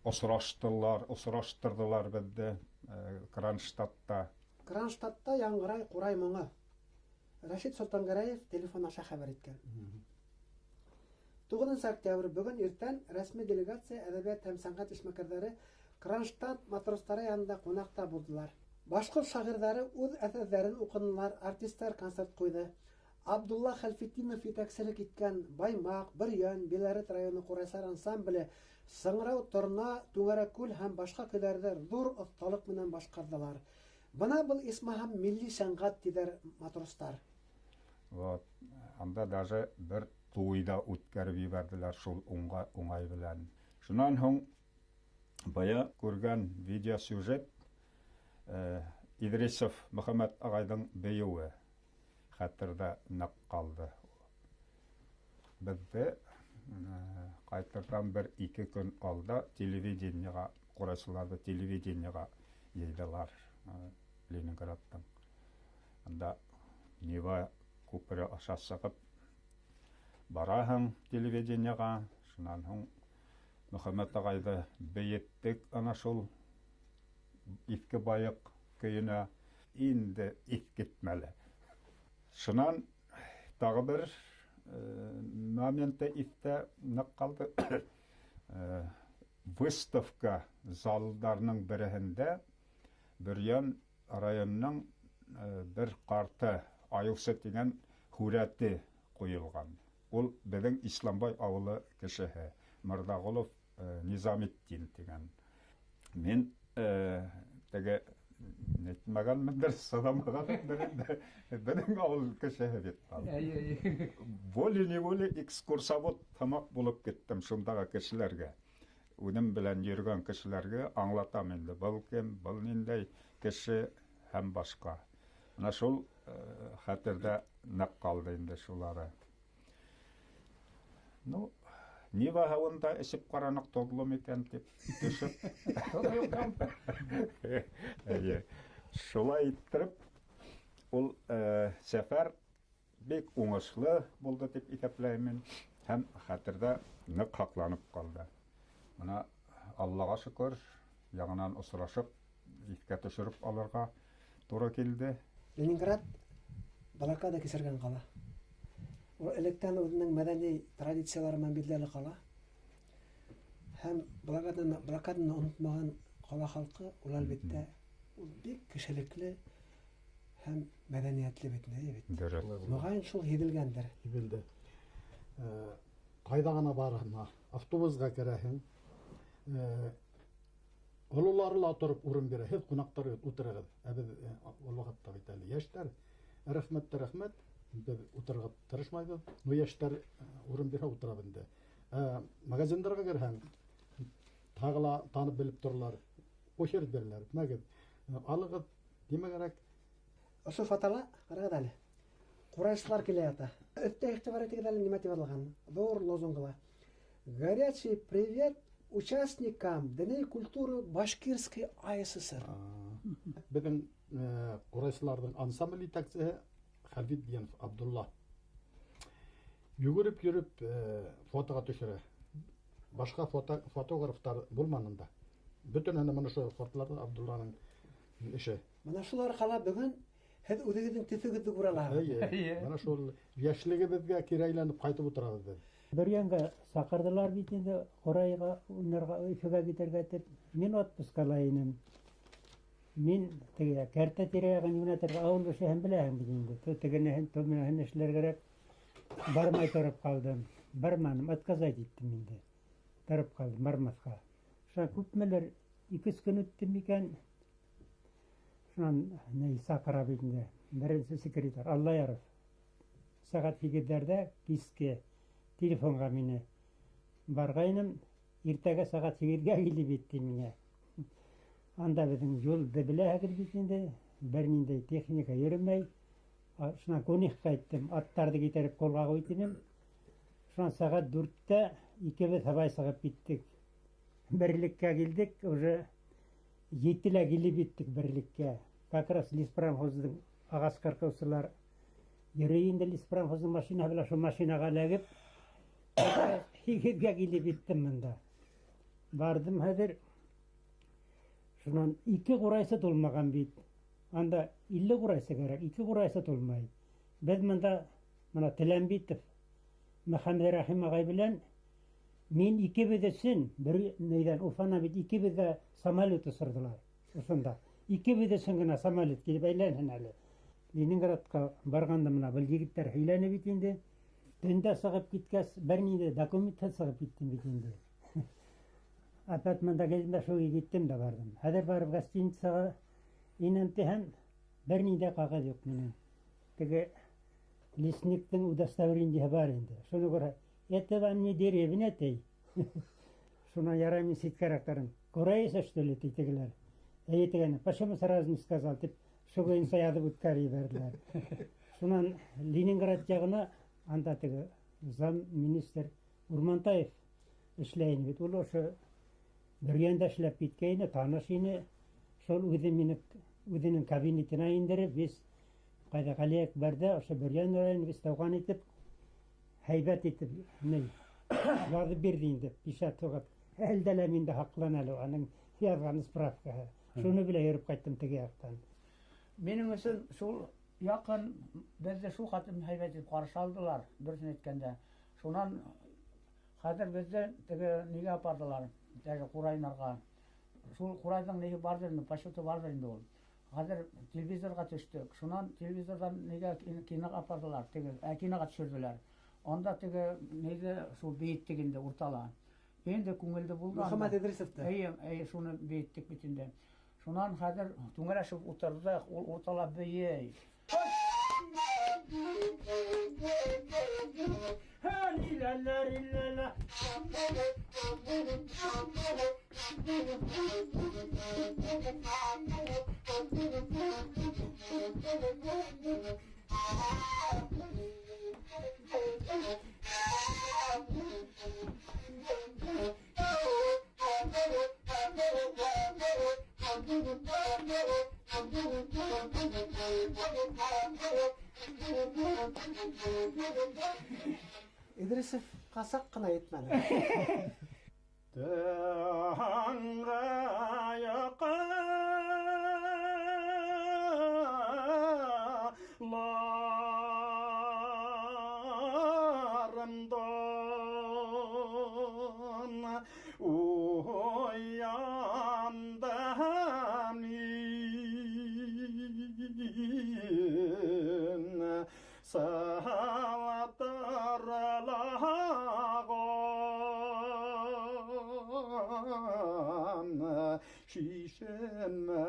осраштырдылар безне Кронштадтта. Кронштадтта яңгырай курай моңы. Рашид Солтангәрәев телефон аша хәбәр иткән. 9 октябрь бүген иртән рәсми делегация әдәбият һәм сәнгать эшмәкәрләре Кронштадт матростары янында кунакта булдылар. Башкорт шагыйрьләре үз әсәрләрен укыдылар, артистлар концерт куйды. Абдулла Хәлфетдинов итәкчелек иткән Баймак, Бөрьян, Белорет районы курайсар ансамбле Сыңрау, Торна, Түңәрәкүл һәм башка көйләрдә зур осталык менән башкардылар. Бына был исмаһам милли сәнгать диләр матростар. Вот, анда даже бер туйда үткәреп җибәрделәр шул уңай белән. Шуннан һоң бая күргән видеосюжет Идрисов Мөхәммәд агайның бейеүе хәтердә нәк калды. Бездә кайтырдан 1-2 көн алда телевидениега, курайсыларда телевидениега йыйдылар Ленинградтан. Анда Нева күпере аша сыгып бараһың телевидениега, шуннан һоң Мөхәммәд агайды бейеттек ана шул Иске байык көенә инде искитмәле. Шуннан тагы бер моментта истә нәк калды. Выставка залларының берәһендә Бөрьян районының бер карты Аюсы дигән хүрәте куелган. Ул безнең Исламбай авылы кешеһе Мырдагулов Низаметдин дигән. Мен теге нетмәгән мендер садамаган безнең авыл кешеһе бит. Волей-неволей экскурсовод тамак булып киттем шундагы кешеләргә. Үзем белән йөргән кешеләргә аңлатам инде. Был кем, был ниндәй кеше һәм башка. Менә шул хәтердә нәк калды инде шулары. Ну, Нива һавында эсеп каранак тоглы микән дип төшеп. Шулай иттереп, ул сәфәр бик уңышлы булды дип исәпләймен һәм хәтердә нык хакланып калды. Менә Аллага шөкер, яңанан осрашып, искә төшереп алырга туры килде. Ленинград блокада кисергән кала. Ул электән үзенең мәдәни традициялары белән билгеле кала. Һәм блокаданы онытмаган кала халкы ул әлбәттә бик кешелекле һәм мәдәниятле бит. Мөгаен шул һиделгәндер. Һиделде. Кайда гына барына, автобусга керәһең. Олыларла торып урын бирә. Һез кунактар утырыгыз. Без ул вакытта бит әле яшьләр. Рәхмәт. Biz oturga tırışmaydı. Bu yaşlar urun bir otura bindi. Magazinlere girhen tağla tanıp bilip dururlar. Oşer derler. Magaz alıgı deme gerek. Ошо фатала карагыз әле. Курайсылар килә ята. Өттә игътибар итегез әле нимә дип алган. Зур лозунгла. Горячий привет участникам дини культуры Башкирской АССР. Безнең курайсыларның ансамбль итәкчесе Хәлфетдинов Абдулла. Йөгереп фотога төшерә. Башка фотографтар булмаганда. Бүтән әнә моны шул фотоларда Абдулланың ише. Менә шулар кала бүген һез үзегезнең төсегезне күрәләр. Менә шул яшьлегебезгә кирәйләнеп кайтып утырабыз. Бөрьянга сакырдылар бит инде Корайга уйнарга, Өфөгә китәргә дип. Мин отпускала инем. Мин теге кәртә тирәгән юнәтергә авыл эшен беләм бит инде. Тегене томны эшләргә бармай торып калдым. барманым, отказать иттім енді. Тарап қалдым, бармасқа. Шына көпмелер 2 күн өтті мекен, шынан сақыра бетінде, бірінші секретар, Аллаяров. Сағат 8-дерде киске телефонға мені барғайным, ертеге сағат 8-ге келіп етті мене. Анда біздің жолды біле әкір бетінде, бірніндей техника ерімей, шына конек қайттым, аттарды кетеріп қолға қойтыным. Шына сағат 4-те екеуі табай сағып біттік. Бірлікке келдік, уже 7-лі келіп еттік бірлікке. Как раз леспромхоздың ағас қырқаусылар ерейінде леспромхоздың машина білі, шо машинаға ләгіп, 2-ге келіп еттім мұнда. Бардым әдір, шынан 2 құрайсы толмаған бейт. Анда 50 құрайсы керек, 2 құрайсы толмай. Біз мұнда Тілен Бейтов, Мөхәммед Рахим ағай білән, мен 2 бедесін, бір нейден Уфана бет 2 беде самолет ұсырдылар. Осында. 2 бедесін гына самолет келіп әйләнін әлі. Ленинградқа барғанда бұл егіттер хейләні бетінде, түнде сығып кеткәс, бірнейді документті сығып кеттім бетінде. Апат мұнда келдім, шоғы кеттім де бардым. Әдір барып гостиницаға инентіхен бірнейді қағад жоқ менің. Теге лесниктің удостоверінде бар енді. Шоны көре, это вам не деревня тей. Шуна ярами сет карактарым. Курайса, что ли, ты тегілер? Әйтігені, почему сразу не сказал? Теп, шоғы инсаяды бұткары берділер. Шунан Ленинград жағына анда теге зам министр Урмантаев ішләйін бет. Ол ошы бүргенде ішләп кеткейіні, танышыны, шол өзінің кабинетіне индіріп, біз қайда қалияк бәрді, ошы бүрген орайын біз тауған етіп, хайбат етіп, жарды берді енді, пишат соғып, әлдәлі менді хақлан әлі, аның язған справка. Шуны біле еріп қайттым теге яқтан. Менің үшін сол яқын бізді шу қатым хайбат етіп қаршы алдылар, бірсін еткенде. Шунан қазір бізді теге неге апардылар, теге Құрайнарға. Сол Құрайдың неге барды енді, пашуты барды енді ол. Қазір телевизорға түштік. Шунан телевизордан неге киноға апардылар, теге киноға түсірділер. Онда теге неге сол бейіттігінде ұртала. Енді көңілді болды. Мұхаммед Идрисовты. Шуны бейіттік бітінде. Шунан қазір түңірәшіп отырды, ол ұртала бейей. Идрисов қасақ қына етмәні. Таңға яқынларымдан ояндым мен сатырлаған шишемә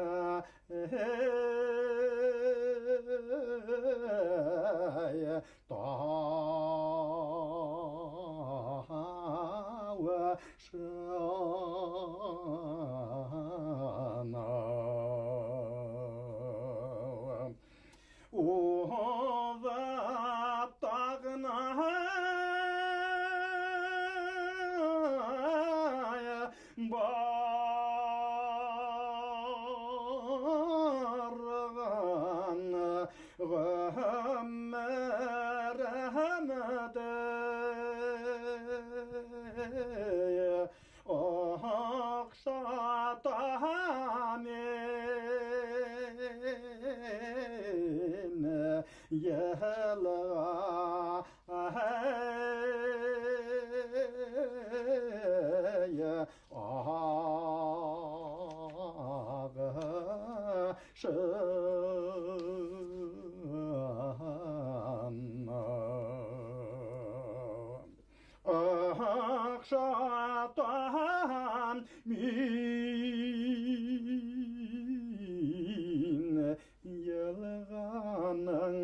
тауы шана барған ғөмірімді ақшатамен Окшатан мин ялганың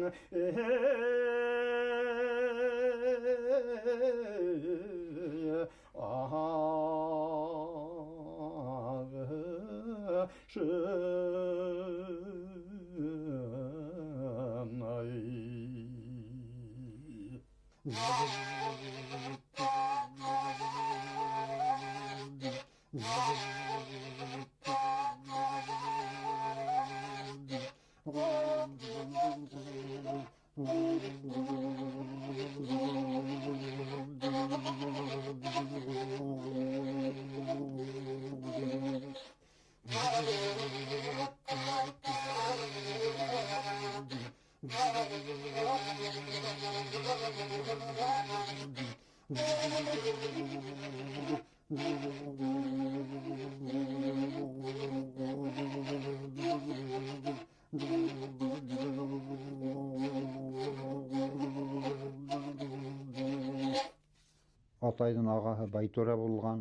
Атайдың ағасы Байтора болған.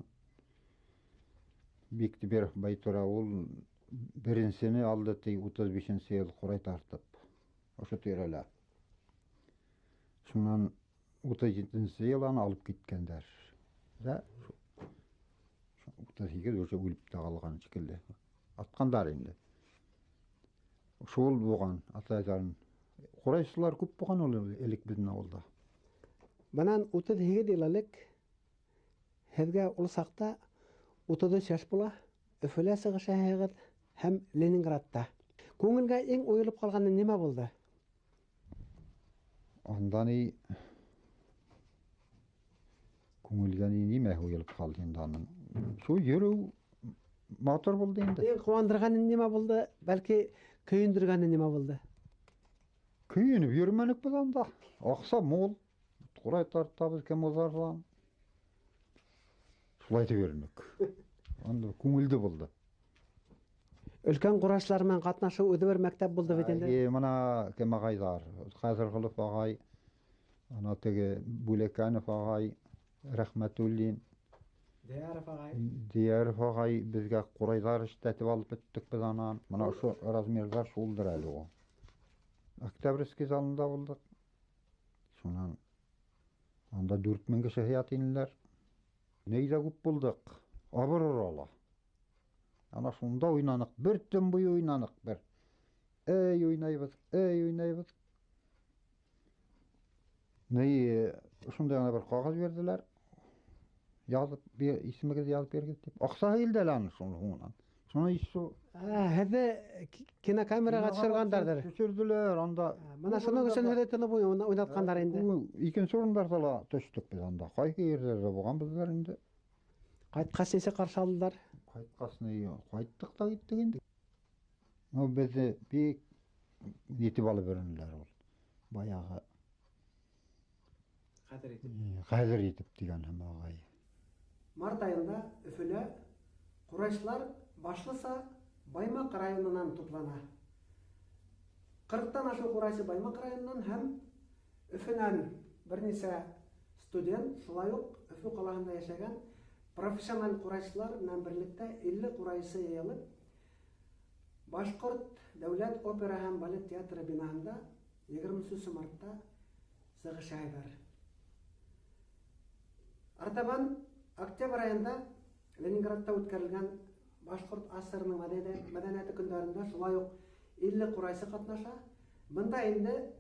Бектібер Байтора ол біріншіні алды 35 ел құрай тартып. Ошы терелі. Шынан 37 еланы алып кеткендер. 38 уже өліп те қалған шекілді. Атқандар енді. Шол болған атайдарын. Құрайшылар көп болған ол елік біздің ауылда. Банан 32 елілік Хәзгә ул сакта 30 яш була, Өфөлә сыгыша һәгыт һәм Ленинградта. Күңелгә иң уелып калганы нимә булды? Анда ни күңелгә нимә уелып калды инде аның. Шу йөрү мотор булды инде. Иң куандырганы нимә булды? Бәлки көендергәне нимә булды? Көйенеп йөрмәнек без анда. Акса мол. Курай тартабыз кем озардан. Шулай да бермек. Анда күңелде булды. Өлкән курайшлар менән катнашу үзе бер мәктәп булды бит инде. Мына кем агайлар, Хәзергулов агай, ана теге Бүлекәнов агай, Рәхмәтуллин, Дияров агай безгә курайлар эштәтеп алып беттек без анан. Мына шу размерлар шулдыр әле ул. Октябрьский залында булдык. Шуннан анда 4000 кеше ят инделәр. Нейдә күп булдык. Абырырала. Ана шунда уйнанык, бер төн буе уйнанык бер. Уйнайбыз. Ней шунда гына бер кагаз берделәр. Язып, исемегез язып бергез дип. Акса килде аны шуннан. Шуны ишу. Хәзер кинокамерага төшергәннәрдер. Төшерделәр анда. Менә шуның өчен һәле тыны буе уйнатканнар инде. Икенче урындарда ла төштек без анда. Кайсы ерләрдә булган безләр инде. Кайткач ничә каршы алдылар? Кайткасны кайттык та киттек инде. Ну безне бик итеп алып беренләр ул. Баягы Хәзер итеп дигән һәм агай. Март айында Өфөлә курайшлар башлыса Баймак районынан туплана. 40-тан ашу курайчы Баймак районынан һәм Өфөнән берничә студент, шулай ук Өфө каласында яшәгән профессиональ курайчылар белән берлектә 50 курайчы йыелып Башкорт дәүләт опера һәм балет театры бинасында 23 мартта сыгышалар. Артабан октябрь айында Ленинградта үткәрелгән Башкорт АСРның мәдәнияте көндәрендә шулай ук 50 курайчы катнаша. Монда инде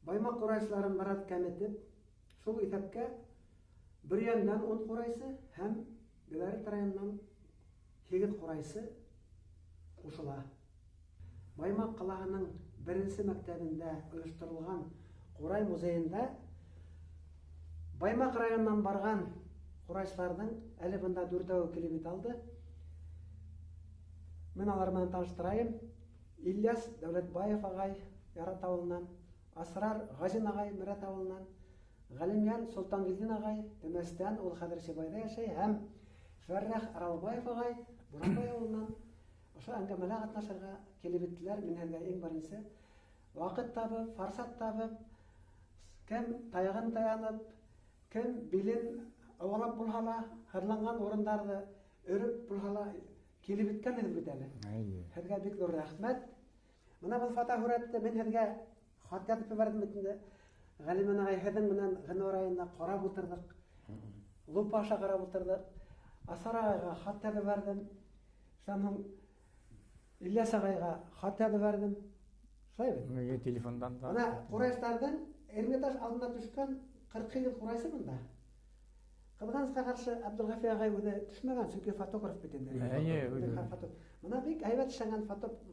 Баймак курайчыларын барат кәметеп, шул исәпкә бер яндан 10 курайчы һәм Белорет районыннан 8 курайчы кушыла. Баймак каласының беренче мәктәбендә оештырылган Курай музейында Баймак районыннан барган курайчыларның әле бында 4-әү килеп алды. Мен алар белән таныштырайым. Ильяс Дәүләтбаев агай Ярат авылыннан, Асрар Газин агай Мират авылыннан, Галимян Солтангилдин агай Төмәстән, ул хәзер Сибайда яшәй, һәм Фәррах Аралбаев агай Буранбай авылыннан. Ошо әңгәмәләргә катнашырга килеп иттеләр. Мин һәргә иң беренче вакыт табып, фарсат табып, кем таягын таянып, кем билен авалап булһала, хырланган урындарды өрүп булһала килеп биткән бит әле. Һәргә бик зур рәхмәт. Менә бу фотографияне мен һәргә хат язып ебәрдем бит инде. Галиман агай һеҙҙең менән ғинуар айында ҡарап ултырҙыҡ. Лупа аша ҡарап ултырҙыҡ. Асар ағайға хат язып бәрҙем. Шунан һуң Ильяс ағайға хат язып бәрҙем. Шулай бит? Телефондан да. Ана Ҡурайштарҙың Эрмитаж алдына төшкән 40 йыл Ҡурайсы бында. Ҡыҙғанысҡа ҡаршы Абдулғафи ағай үҙе төшмәгән, сөнки фотограф бит инде. Мына бик һәйбәт эшләнгән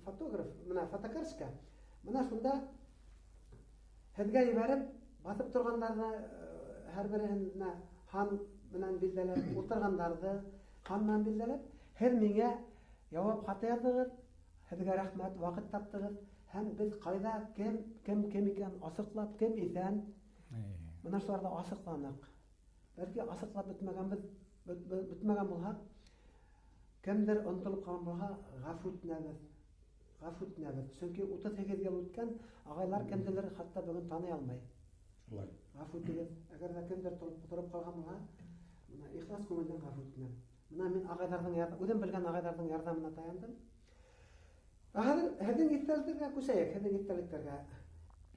фотограф, мына фотокарска. Мына шунда һеҙгә ебәреп, баҫып торғандарҙы һәр береһенә хан менән билдәләп, ултырғандарҙы хан менән билдәләп, һеҙ миңә яуап хаты яҙҙығыҙ, һеҙгә рәхмәт, ваҡыт таптығыҙ, һәм беҙ ҡайҙа, кем икән асыҡлап, кем иҫән, мына шуларҙы асыҡланыҡ. Бәлки асыҡлап бөтмәгән булһа, кемдер онотолоп ҡалған булһа, ғәфү үтенәбеҙ. Сөнки 38 йыл үткән, ағайлар кемделер хатта бөгөн таный алмай. Ғәфү итегеҙ. Әгәр ҙә кемдер тороп ҡалған булһа, ихлас күңелдән ғәфү үтенәм. Мына мин ағайҙарҙың, үҙем белгән ағайҙарҙың ярҙамына таяндым. Хәҙер һеҙҙең иҫтәлектәргә күсәйек, һеҙҙең иҫтәлектәргә.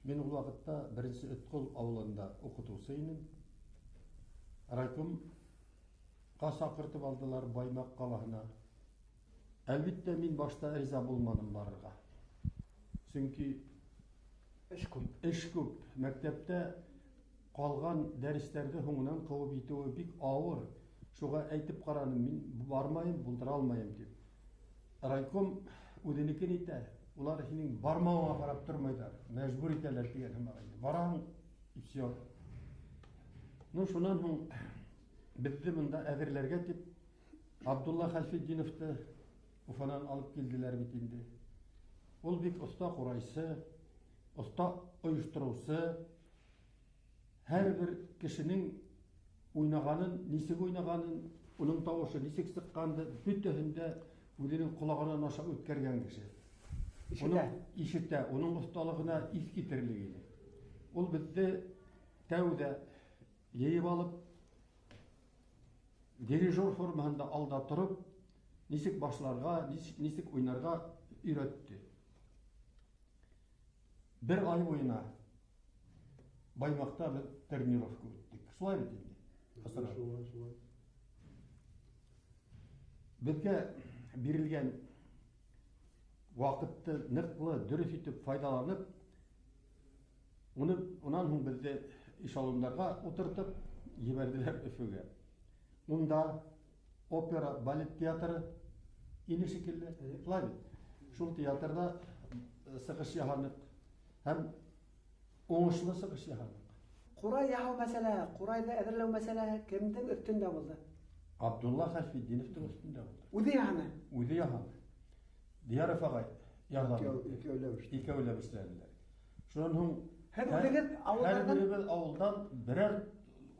Мин ул ваҡытта беренсе Өтҡол ауылында уҡытыусы инем. Райкомға саҡыртып алдылар Баймаҡ ҡалаһына. Әлбиттә, мин башта риза булманым барырға. Сөнки эш күп. Мәктәптә ҡалған дәрестәрҙе һуңынан ҡыуып итеүе бик ауыр. Шуға әйтеп ҡараным, мин бармайым, булдыра алмайым тип. Райком үҙенекен итә. Улар һинең бармауыңа ҡарап тормайҙар. Мәжбүр итәләр тигән һымаҡ. Бараһың, и все. Шунан һуң беҙҙе бында әҙерләргә тип Абдулла Хәлфетдиновты Уфанан алып килделәр бит инде. Ул бик оҫта ҡурайсы, оҫта ойоштороусы, һәр бер кешенең уйнағанын, нисек уйнағанын, уның тауышы нисек сыҡҡанды, бөтәһендә үҙенең ҡолағынан аша үткәргән кеше. Ишетә, уның оҫталығына иҫ китерлек ине. Ул беҙҙе тәүҙә йыйып алып, дирижер формаһында алда тороп, нисек башларға, нисек уйнарға өйрәтте. Бер ай буйына Баймаҡта беҙ тренировка үттек. Шулай бит инде. Беҙгә бирелгән ваҡытты ныҡлы, дөрөҫ итеп файҙаланып, унан һуң беҙҙе эшалондарға ултыртып ебәрҙеләр Өфөгә. Унда опера, балет театры ине шикелле. Шулай бит. Шул театрда сығыш яһаныҡ һәм уңышлы сығыш яһаныҡ. Ҡурай яһау мәсьәләһе, ҡурайҙы әҙерләү мәсьәләһе кемдең өҫтөндә булды? Абдулла Хәлфетдиновтың өҫтөндә булды. Үҙе яһаны? Үҙе яһаны. Дияров ағай ярҙам икәүләп эшләнеләр. Шунан һуң һәр беребеҙ ауылдан берәр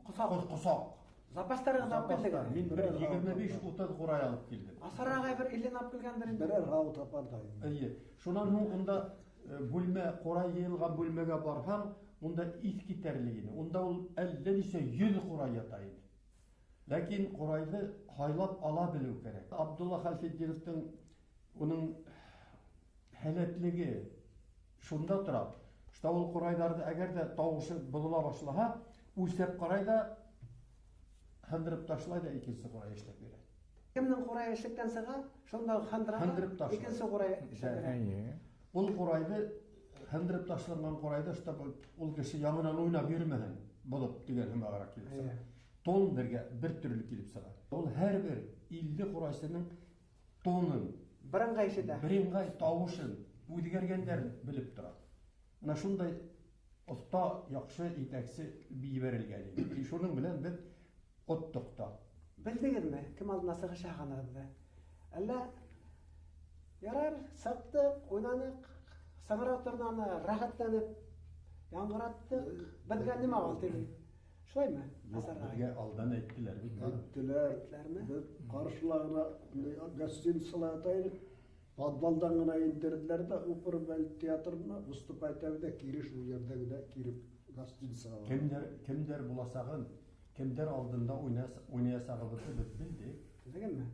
ҡосаҡ. Запастарығыҙ алып килдегеҙ? Мин бер 25-30 ҡурай алып килдем. Асар ағай бер 50 алып килгәндер инде. Берәр һау тапандай. Эйе. Шунан һуң унда бүлмә, ҡурай йыйылған бүлмәгә барһаң, унда иҫ китәрлек ине. Унда ул әллә нисә 100 ҡурай ята ине. Ләкин ҡурайҙы һайлап ала белеү кәрәк. Абдулла Хәлфетдиновтың уның һәләтлеге шунда тора. Шта ул ҡурайҙарҙы әгәр дә тауышы боҙола башлаһа, үлсәп ҡарай да, һындырып ташлай да икенсе ҡурай эшләп бирә. Кемнең ҡурайы эшлектән сыға, шунда һындырып ташлай. Икенсе ҡурай эшләп бирә. Ул ҡурайҙы, һындырып ташланған ҡурайҙы, ул кеше яңынан уйнап йөрөмәһен, боҙоп тигән һымағыраҡ килеп сыға. Тон бер төрлө килеп сыға. Ул һәр бер 50 ҡурайсының тонын, берыңғай тауышын, үҙгәргәндәрен белеп тора. Ана шундай оҫта, яҡшы итәксе ебәрелгән ине. Шуның белән беҙ оттоҡ та. Белдегеҙме, кем алдына сығыш яһанығыҙҙы? Әллә ярар, сыҡтыҡ, уйнаныҡ, саңырау торнаны рәхәтләнеп, яңғыраттыҡ, беҙгә нимә алтыны? Шулаймы? Беҙгә алдан әйттеләр бит. Әйттеләр. Беҙ ҡаршылағына гостиницала ятайыҡ. Подвалдан ғына индерделәр да опера балет театрына выступать итәбеҙ ҙә кире шул ерҙә генә кире гостиницаға. Кемдәр буласағын Kimler aldığında oynayasağımızı biz bildik. Bilgенме?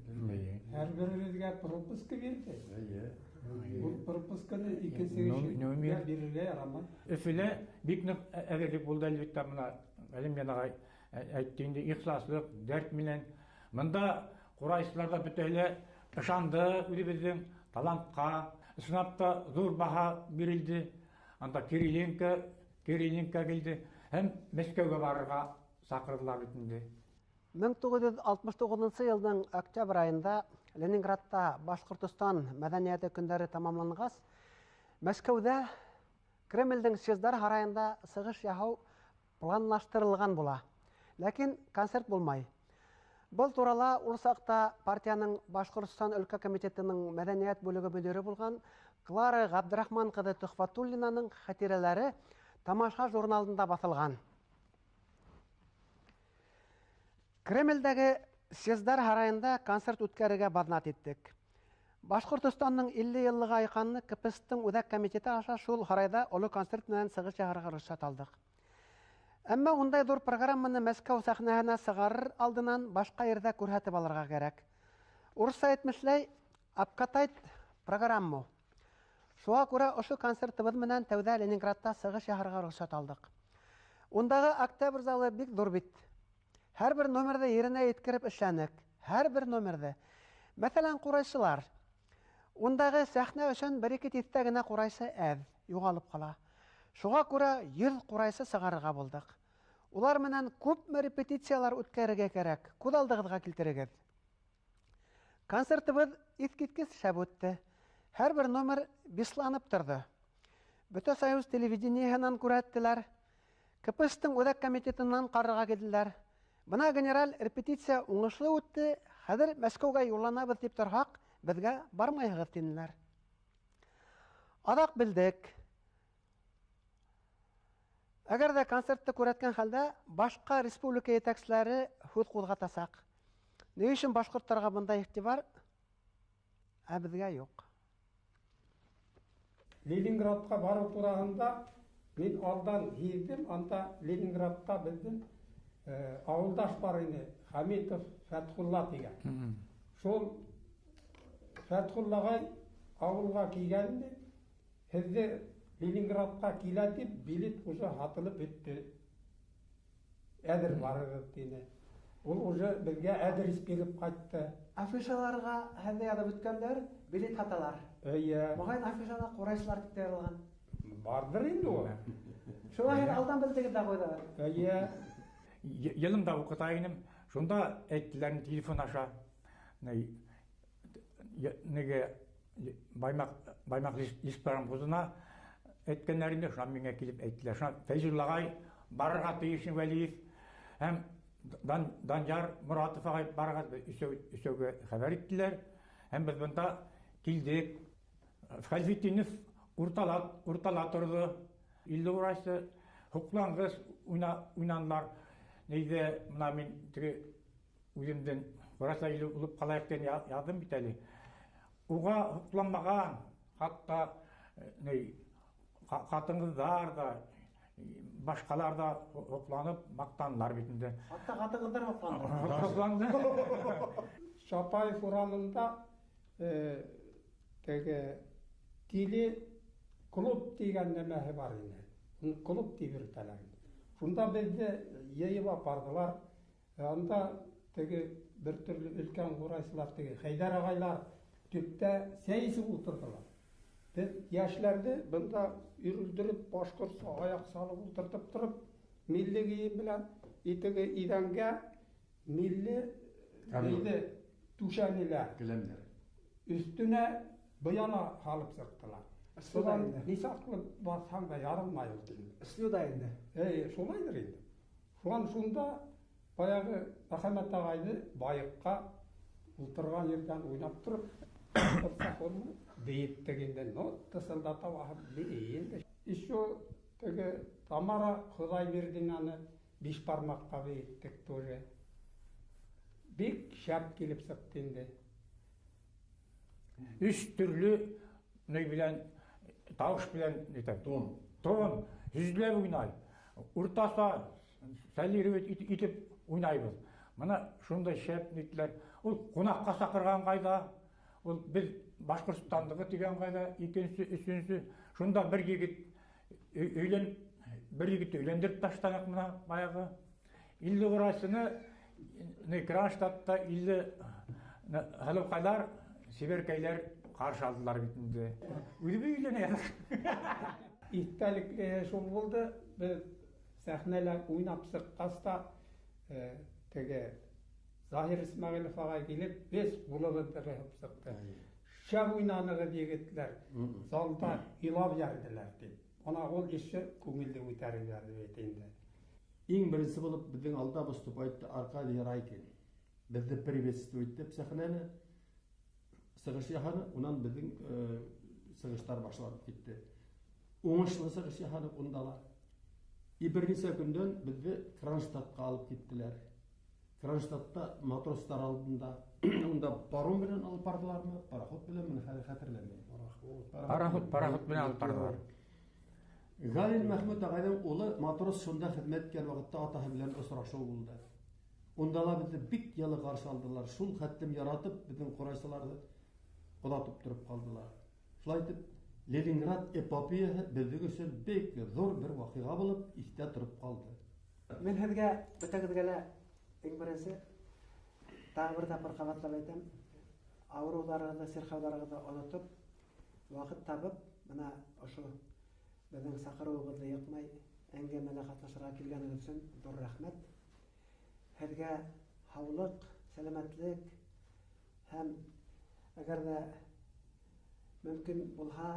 Her birimize пропуска verdi. Bu пропусканы Номер. birine yaramaz. Öfile bik нык әзерлек булды әлбәттә моны әлем янага әйткәндә ихласлык, дәрт белән. Монда курайсыларда бөтәле ышанды үзебезнең талантка, сынапта зур баһа бирелде. Анда Кириленко килде һәм Мәскәүгә барырга сакырдылар бит инде. 1969 елның октябрь айында Ленинградта Башкортостан мәдәнияте көндәре тамамлангас, Мәскәүдә Кремльдән съездар һарайында сыгыш яһау планлаштырылган була. Ләкин концерт булмай. Бұл турала ул сакта партияның Башкортстан өлкә комитетының мәдәният бүлеге мөдире булган Клара Габдрахман кызы Тухфатуллинаның хатирәләре Тамаша журналында басылган. Кремльдәге съездар һарайында концерт үткәрергә баҙнат иттек. Башкортостанның 50 еллыгы айканны КПССның үҙәк комитеты аша шул һарайда олы концерт менән сыгыш яһарга рөхсәт алдык. Әммә ундай ҙур программаны Мәскәү сәхнәһенә сығарыр алдынан башҡа ерҙә күрһәтеп алырға кәрәк. Урысса әйтмешләй, «Апкатайт» программа. Шуға күрә ошо концертыбыҙ менән тәүҙә Ленинградта сығыш яһарга рөхсәт алдык. Ундагы Октябрь залы бик ҙур бит. Һәр бер номерҙы еренә еткереп эшләнек. Һәр бер номерҙы. Мәҫәлән, ҡурайсылар. Ундагы сәхнә өсөн 1-2 тиҫтә генә ҡурайсы әҙ, юғалып ҡала. Шуға күрә 100 ҡурайсы сығарырға булдык. Улар менән күпме репетициялар үткәрергә кәрәк. Күҙ алдығыҙға килтерегеҙ. Концертыбыҙ иҫ-киткес шәп үтте. Һәр бер номер бисланып торҙо. Бөтә союз телевидениеһынан күрһәттеләр. КПССның үҙәк комитетынан ҡарарға килделәр. Бына генераль репетиция уңышлы үтте. Хәҙер Мәскәүгә юлланабыҙ дип торһаҡ, беҙгә бармайһығыҙ тинеләр. Аҙаҡ белдек. Әгәр ҙә концертты күрһәткән хәлдә, башҡа республика етәкселәре һүҙ ҡуҙғатасаҡ. Ни өсөн башҡорттарға бында иғтибар, ә беҙгә юҡ. Ленинградқа бару тураһында мин алдан һиҙҙем, анда Ленинградта беҙҙең ауылдаш бар ине, Хамитов Фәтхулла тигән. Шул Фәтхуллағай ауылға килгәнде, һеҙҙе Ленинградқа килә тип, билет уже һатылып бөттө. Әҙер барығыҙ тине. Ул уже беҙгә әдрес биреп ҡайтты. Афишаларға һәҙҙә яҙып бөткәндәр, билет һаталар. Моғайын афишала ҡурайсылар тип тәйярлаған. Бардыр инде ул. Шуға һеҙ алдан белдегеҙ ҙә ҡуйҙығыҙ. Йылымда уҡыта инем, шунда әйттеләр телефон аша. Неге Баймаҡ Лисперамғузына әйткәндәр инде, шунан миңә килеп әйттеләр. Шунан Фәйзуллағай барырға тейешен Вәлиев һәм Данжар Моратов ағай барырға өсәүгә хәбәр иттеләр. Һәм беҙ бында килдек. Хәлфетдинов уртала торҙо. 50 урайсы һуҡланғыс уйнанылар. Нейҙе, мына мин теге үҙемдән урайсылар иле булып ҡалайыҡ тигән яҙҙым бит әле. Уға һуҡланмаған, хатта ҡатынғыҙҙар да, башҡалар да һуҡланып маҡтанылар бит инде. Хатта ҡатынғыҙҙар һуҡланды. Шапаев урамында теге тиле клуб тигән нәмәһе бар ине. Клуб тип йөрөтәләр. Шунда беҙҙе йыйып апардылар. Анда теге бер төрлө өлкән ҡурайсылар, теге Хәйҙәр ағайлар төптә сәй эсеп ултырҙылар. Беҙ йәшләрҙе бында йөрөлдөрөп, башҡортса аяҡ салып ултыртып тороп, милли кейем белән теге иҙәнгә милли түшәнеләр. Өҫтөнә быяла һалып сыҡтылар. Нисаҡлы барсаң да ярылмай ул. Слюда инде. Шулайҙыр инде. Шунда баяғы Рәхмәт ағайды байыҡҡа ултырған ерҙән уйнап тороп, бейеттек инде, тысылдата баһып бейенде. Еще теге Тамара Хоҙайбердинаны Бишбармаҡҡа бейеттек тоже. Бик шәп килеп сыҡты инде. 3 төрлө белән тауыш белән тон жүзләп уйнай. Уртаса сәлирәт итеп ойнайбыз. Мына шундай шәп нейтілер. Ол қонаққа сақырған қайда, ол біз Башқұртстандығы деген қайда, екіншісі, үшіншісі, шунда бір егіт үйлендіріп таштанақ мына баяғы. Иллі ұрасыны Кронштадтта иллі ғылымқайлар, сиберкайлар қаршы алдылар бетінде. Өйді үйлене ядық. İhtalik şol boldu. Biz sahneler oynap sıqqasta tege Zahir İsmailov ağa gelip biz bulağı tırıp sıktı. Şah oynanığı diyettiler. Zalda ilab yerdiler deyip. Ona ol işi көңілде өтәріп берді бетінде. Ең бірінші болып біздің алда выступайтты Аркадий Райкин. Бізді приветствует деп сахнаны сығыш яханы, онан біздің сығыштар башланып кетті. Оңышлы сығыш яханы ондалар. Бірнеше күнден бізді Кронштадтқа алып кеттілер. Кронштадтта матростар алдында, онда паром білен алып бардылар ма? Пароход білен мені хәтерләмеймін. Пароход білен алып бардылар. Галин Мәхмүт ағайдың олы матрос сонда хезмәт еткән вакытта атаһы белән очрашу булды. Ондала безне бик ялы каршы алдылар. Шул хәттем яратып, безнең курайсыларны кулатып торып калдылар. Шулай итеп, Ленинград эпопеяһы безнең өчен бик зур бер вакыйга булып истә торып калды. Мен һезгә бетәгезгә иң беренче тагы бер тапкыр кабатлап әйтәм. Авыруларыгызны, сирхауларыгызны онытып, вакыт табып, менә ошо безнең сакыруыбызны йыкмай әңгәмәгә катнашырга килгәнегез өчен зур рәхмәт. Һезгә һаулык, сәламәтлек һәм әгәр дә мөмкин булһа,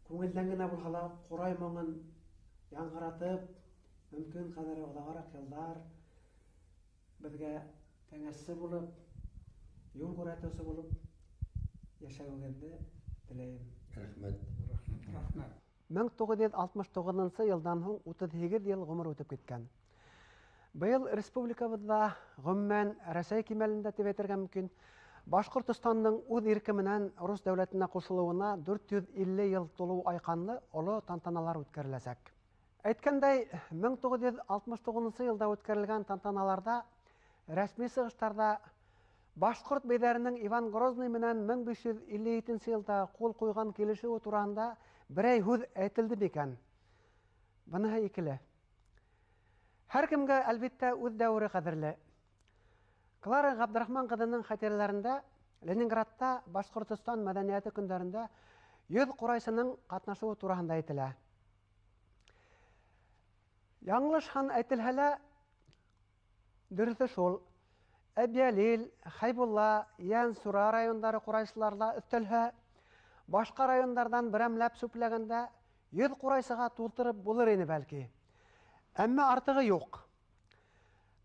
күңелдән генә булһа ла Курай моңын яңгыратып, мөмкин кадәр оҙағыраҡ йылдар безгә кәңәшсе булып, юл күрһәтеүсе булып йәшәүегеҙҙе теләйем. Рәхмәт. 1969 елдан һуң 38 ел ғұмыр үтеп киткән. Быйыл республикабыҙҙа ғөмүмән Рәсәй кимәлендә тип әйтергә мөмкин, Башҡортостандың үҙ ирке менән рус дәүләтенә ҡушылыуына 450 йыл тулыу айҡанлы оло тантаналар үткәреләсәк. Әйткәндәй, 1969 йылда үткәрелгән тантаналарда рәсми сығыштарда Башҡорт бейҙәренең Иван Грозный менән 1557 йылда ҡул ҡуйған килешеүе тураһында берәй һүҙ әйтелде микән? Быныһы икеле. Һәр кемгә әлбиттә үҙ дәүере ҡәҙерле. Клара Ғабдрахман ҡыҙының хәтирәләрендә Ленинградта Башҡортостан мәҙәниәте көндәрендә 100 ҡурайсының ҡатнашыуы тураһында әйтелә. Яңлыш һан әйтелһә лә, дөрөҫө шул. Әбйәлил, Хәйбулла, Йән-Сура райондары ҡурайсыларҙа өҫтәлһә, башҡа райондарҙан берәмләп сүпләгәндә 100 ҡурайсыға тултырып булыр ине бәлки. Әммә артығы юҡ.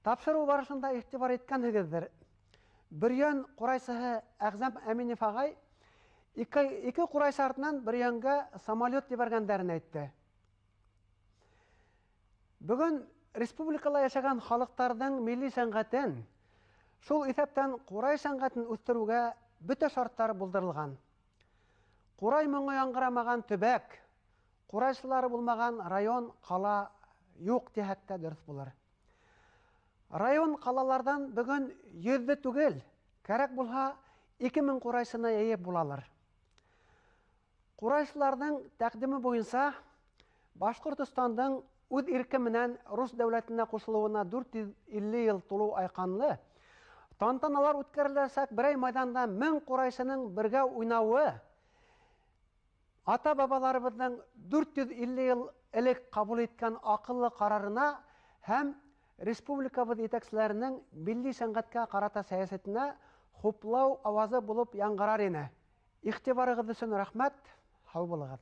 Тапшырыу барышында иғтибар иткәнһегеҙҙер. Бөрйән ҡурайсыһы Әғзәм Әминев ағай 2 ҡурайсы артынан Бөрйәнгә самолет ебәргәндәрен әйтте. Бөгөн республикала йәшәгән халыҡтарҙың милли сәнғәтен, шул иҫәптән ҡурай сәнғәтен үҫтереүгә бөтә шарттар булдырылған. Ҡурай моңо яңғырамаған төбәк, ҡурайсылары булмаған район, ҡала юҡ тиһәк тә дөрөҫ булыр. Район ҡалаларҙан бөгөн 100 түгел, кәрәк булһа 2000 ҡурайсыны йыйып булалыр. Ҡурайсыларҙың тәҡдиме буйынса Башҡортостандың үҙ ирке менән рус дәүләтенә ҡушылыуына 450 йыл тулыу айҡанлы тантаналар үткәреләсәк берәй майҙанда 1000 ҡурайсының бергә уйнауы ата-бабаларыбыҙҙың 450 йыл элек ҡабул иткән аҡыллы ҡарарына һәм республикабыҙ етәкселәренең милли сәнғәткә ҡарата сәйәсәтенә хуплау авазы булып яңғырар ине. Иғтибарығыҙ өсөн рәхмәт, һау булығыҙ.